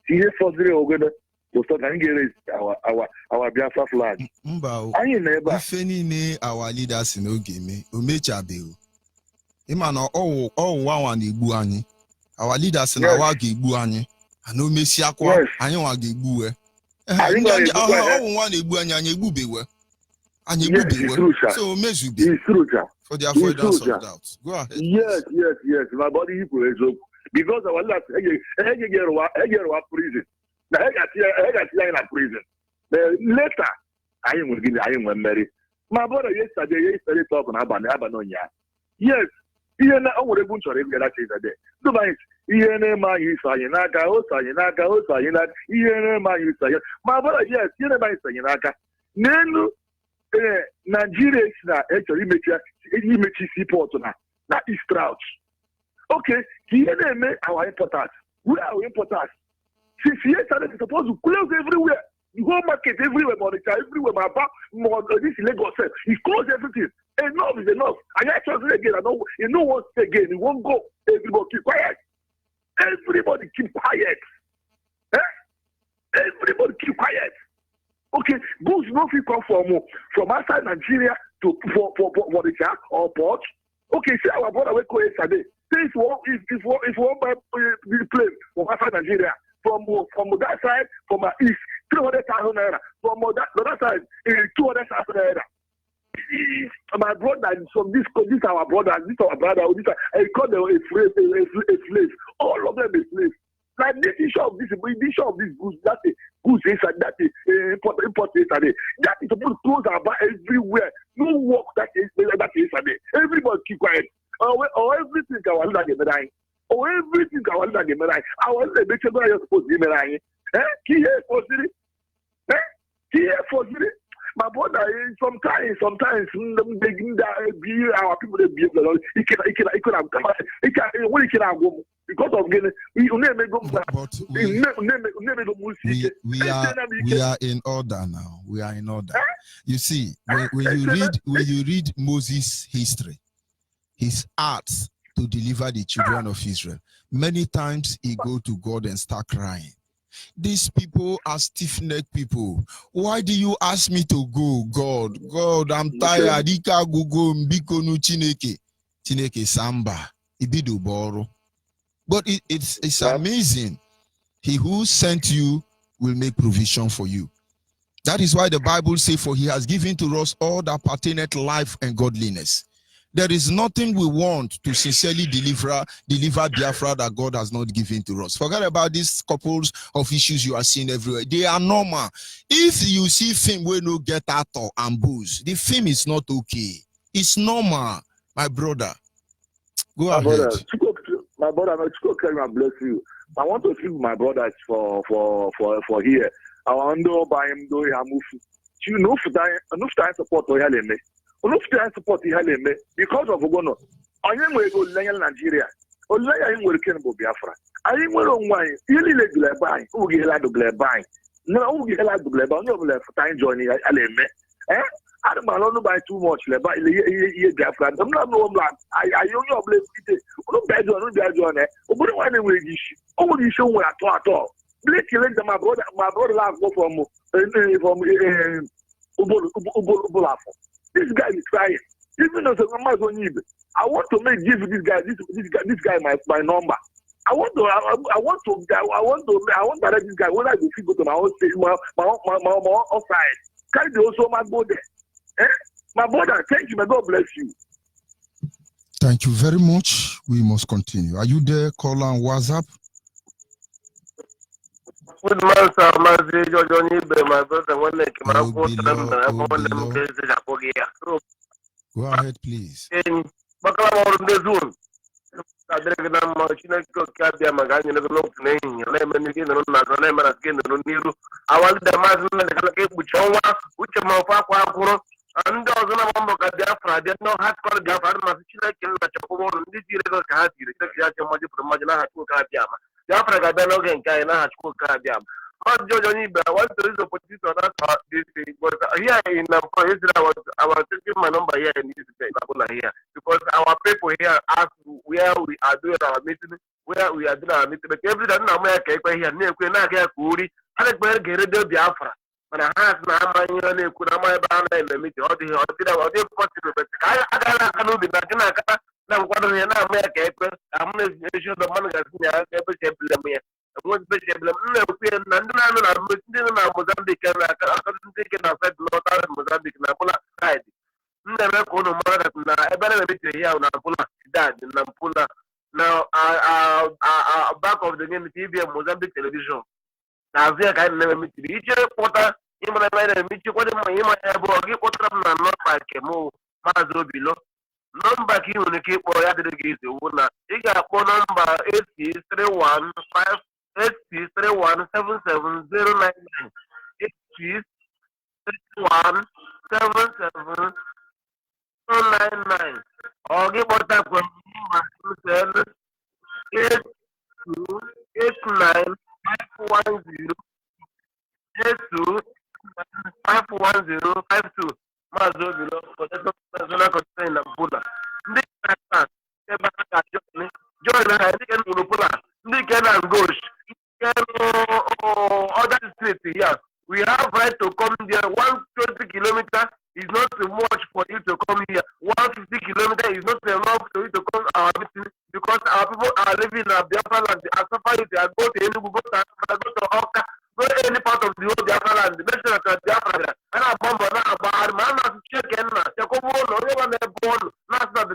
He for the Ogada to start and get our Biafra flag. I never. If any ne our leaders in Ogame, Omechabeo. Imano oh wow and Ibuani. Our leaders in our Gibuani. I know Messia Qua, I know Agibue. I think one Ibuani and Ibubewe. And you will so Mezubi for the avoidance of doubt. Go ahead. Yes. My body is because our last prison. Now I got in prison. Later, I am married. My brother yesterday talking about Abanonia. Yes, here now I would have been sorry that is a day. So my my brother, yes, my Nenu Nigeria is actually image seaport na East Route. Okay, here they make our importers. Where are our importers? Since yesterday, they're supposed to close everywhere. The whole market everywhere, Monica, everywhere, my back, this Lagos, he closed everything. Enough is enough. And I trust again, I know, you know what again, it won't go. Everybody keep quiet. Everybody keep quiet. Everybody keep quiet. Okay, goods no fit come from outside Nigeria to for the car or port. Okay, see our brother we go yesterday. Say if one buy the plane from outside Nigeria, from that side, from east, 300,000 naira. From the other side, 200,000 naira. My brother from this our brother, I call them a slave. All of them is slaves. Like this issue of this goods, that goods inside, that import yesterday. That is supposed to close our bar everywhere. No work that is yesterday. Everybody keep quiet. Or everything our leader get right. Or everything our leader get right. Our leader make sure you're supposed to be right. Here for city. Here for city. My brother, sometimes our people they behave like he can have because of getting we are in order now. We are in order. You see, when you read Moses' history, his acts to deliver the children of Israel, many times he go to God and start crying. These people are stiff-necked people. Why do you ask me to go, God? God, I'm tired. Ika go mbiko nu Chineke. Chineke samba. Ibido boro. But it's amazing. He who sent you will make provision for you. That is why the Bible says, for he has given to us all that pertaineth life and godliness. There is nothing we want to sincerely deliver Biafra that God has not given to us. Forget about these couples of issues you are seeing everywhere. They are normal. If you see film where no get atto and booze, the film is not okay. It's normal, my brother. Go ahead. My brother, God bless you. I want to speak with my brothers for here. I want to buy him do move. You know, for that support for Helene. Enough time support Helene because of Ogono. I am going to go to Nigeria. Only I am working in Biafra. I am going to really let buy. Who get allowed to buy? No, who get allowed to buy? No, for time joining Helene. I don't know buy too much. But Biafra. I'm not no black. I only blame it. No bad on it. But why they will issue? Oh, you show what at all. Blake killing my brother last go from Ubulafo. This guy is crying. Even though Onyibe, I want to give this guy my number. I want to let this guy when I go to my own state, my outside. Can you also go there? My brother, thank you. May God bless you. Thank you very much. We must continue. Are you there? Call on WhatsApp. Good man, sir. Onyibe, my brother. Go ahead, please. Ndị ọzọ na maka Biafra dị nọ ha kọrọ Biafra masị Chineke nna chọkwụrụ ndị ji ego ka ha tiri Chineke ya che mmadụ pụrụ mmadụ na-ahachukwu ka abịa ma Biafra ga-abịa n'oge nke anyị na-ahachukwu ka abịa ma Maazị Onyibe, I want to use the opportunity to ask this thing, but here in Israel, I was taking my number here in this here because our people here ask where we are doing our meeting, but every time I'm here, Biafra. But I have now my could have my in the meeting, or the possible, but I cannot be back in a now what are you now? I'm not sure the money has ever said me. What special Mozambique and Northern Mozambique, Napola side. Never go no matter I better be here on Napola, dad in Napola. Now, back of the game TV and Mozambique television. Now, there I never meet each reporter. You might meet you what you might have what I'm not like a more Mazo below. Number key on the keep or other gives the owner. You got phone number 831 8317709. 8317799. Or give what up from 8289 510 51052. Mazo below for the personal contain of Buddha. Join I think in Pula. Nick and Gosh. Other states here. We have right to come there. 120 kilometers is not too much for you to come here. 150 kilometers is not enough for you to come our meeting because our people are living in Biafra land. As far as they are go to Enugu, go to Oka, go to any part of the whole Biafra land. The nation of Biafra. And I bomb about man to check in. Not the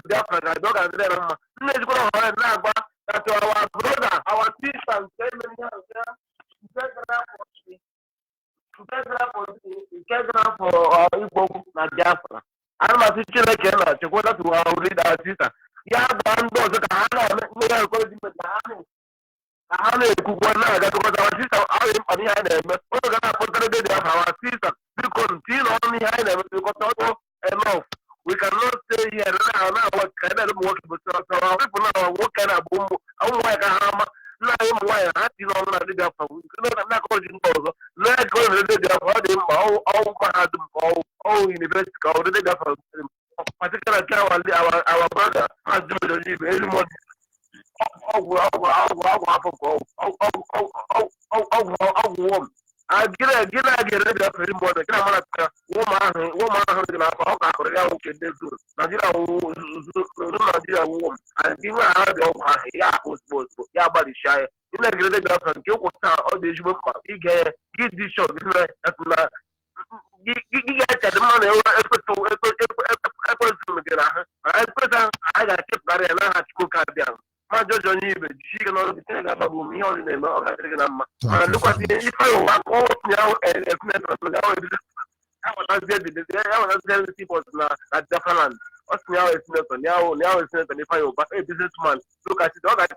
Biafra. I don't understand. Let's go ahead now. That our brother, our sister, for Igbo na Biafra. I'm a teacher like to go to our leader sister. Yeah, but I because our sister are behind them. We're gonna put our sister to continue on behind them because enough. We cannot stay here now. What kind of work? But our people now what kind of boom? I want like a hammer. Now I'm why I you know not the Biafra. We cannot not calling also. Let's go to the Biafra. All university. All the Biafra. Particularly our brother has done very much. gina gere da fere mo da kina mana ka wo ma na ko ka ko ya wo ke de zu na gina wo na gina wo an bi ma ha da ko ya ko ya ba di shaye ina gere da fa ke ko ta o de jibo ko ige gi di show ni na atula gi ta da ma na e ko zu mi gina ha ko ta aga ke bare na ha ko ka bian ma jojo Onyibe shi no bi tena ba bu mi on ne ma o ka tere na ma look at the if I work all now and I was telling people at Japan. Now it's if I work a businessman. Look at it, all that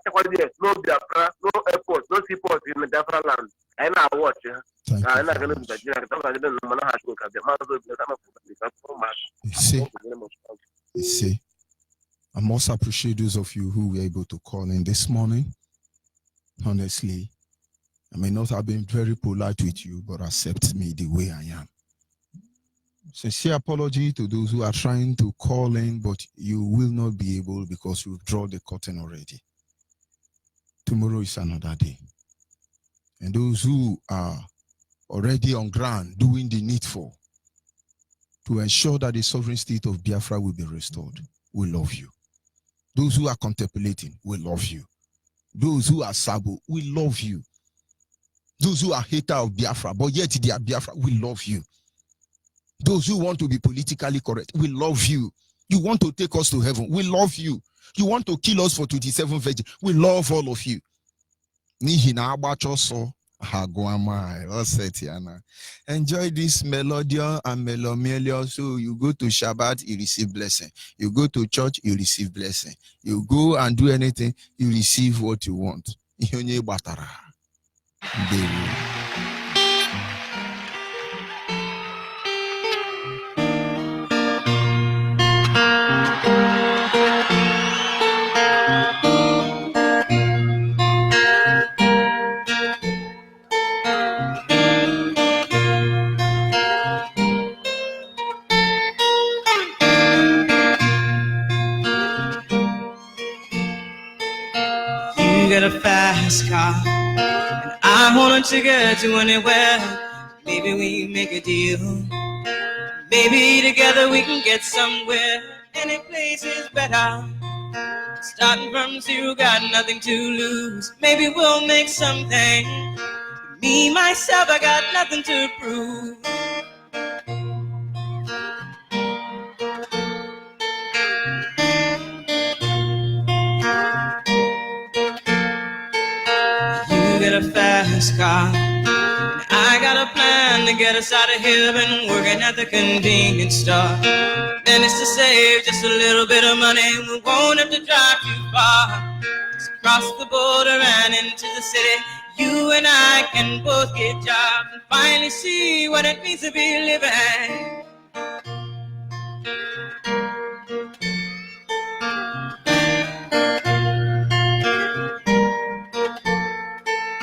no Biafra, no airport, no seaport in the Biafra land. And I watch. I'm not going to be You see, I must appreciate those of you who were able to call in this morning. Honestly, I may not have been very polite with you, but accept me the way I am. Sincere apology to those who are trying to call in, but you will not be able because you've drawn the curtain already. Tomorrow is another day. And those who are already on ground doing the needful to ensure that the sovereign state of Biafra will be restored, we love you. Those who are contemplating, we love you. Those who are sabo, we love you. Those who are haters of Biafra, but yet they are Biafra, we love you. Those who want to be politically correct, we love you. You want to take us to heaven, we love you. You want to kill us for 27 virgins, we love all of you. Enjoy this melodion and melomelion. So you go to Shabbat, you receive blessing. You go to church, you receive blessing. You go and do anything, you receive what you want. You got a fast car, and I wanted to get to anywhere. Maybe we make a deal. Maybe together we can get somewhere. Any place is better. Starting from zero, got nothing to lose. Maybe we'll make something. Me, myself, I got nothing to prove. You got a fast car, and I got a plan to get us out of here. Been working at the convenience store. Managed to save just a little bit of money. We won't have to drive too far. Just cross the border and into the city. You and I can both get jobs and finally see what it means to be living.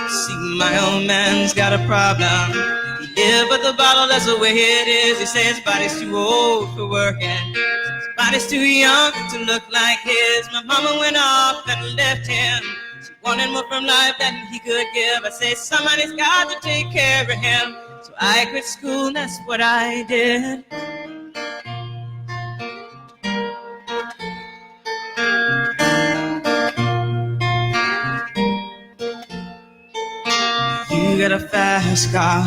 See, my old man's got a problem. He live with the bottle, that's the way it is. He says his body's too old for working. His body's too young to look like his. My mama went off and left him. She wanted more from life than he could give. I say somebody's got to take care of him. So I quit school, and that's what I did. You got a fast car,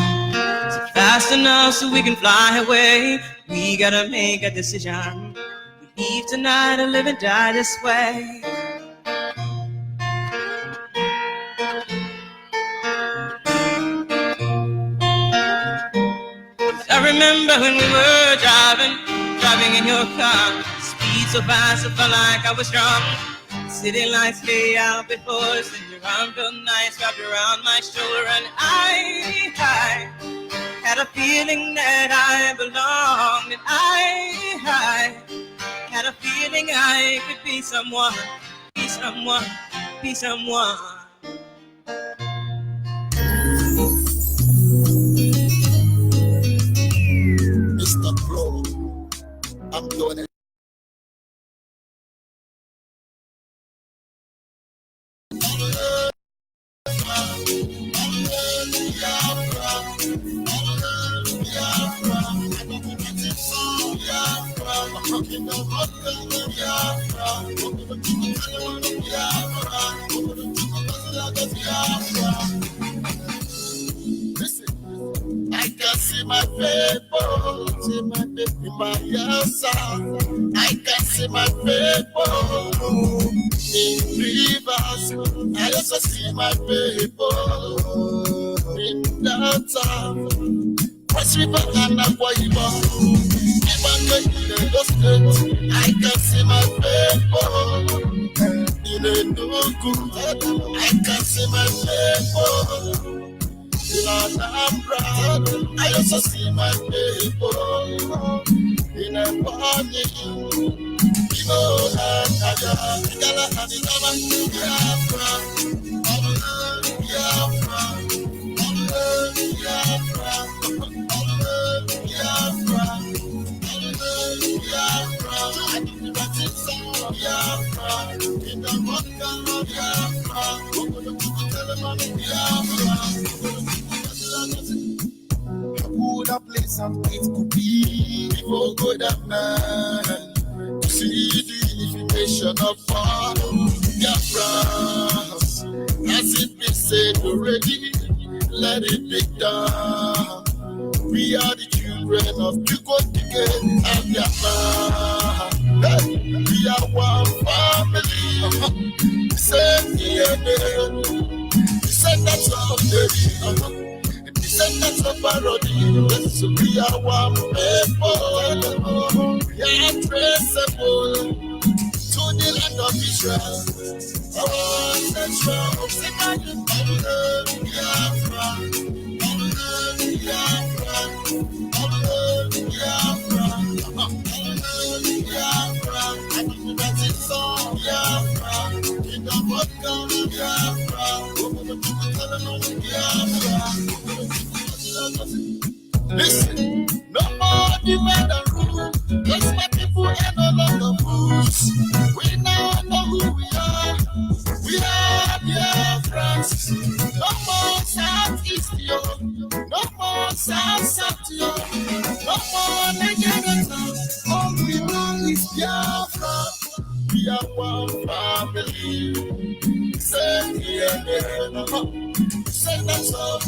so fast enough so we can fly away. We gotta make a decision. We leave tonight or live and die this way. I remember when we were driving in your car. Speed so fast, I felt like I was drunk. City lights lay out before us, and your arm felt nice wrapped around my shoulder, and I had a feeling that I belonged, and I had a feeling I could be someone, be someone, be someone. Mr. Pro, I'm doing it. Listen, I can see my people, see my baby, my yes, I can see my people in rivers. I also see my people in Delta, Cross River and Akwa Ibom. Even in the state, I can see my people in Enugu. I can see my people in Anambra. I also see my people in Ebonyi. Biafra, would a place and it could be before good and man. See the information of all Biafra. As it been said already, let it be done. We are the children of Chukotike and Biafra. Hey, we are one family. Same DNA. Descendants of David. Descendants of parody. Yes, we are one people. We are traceable to the land of Israel. Our ancestral Biafra. Listen, no more divide and rule. Cause my people are no longer fools. We now know who we are. We are Biafrans. No more Southeast, yo. No more South, yo. No more Nigeria. All we know is Biafra. We are one family. Say here, say that's all.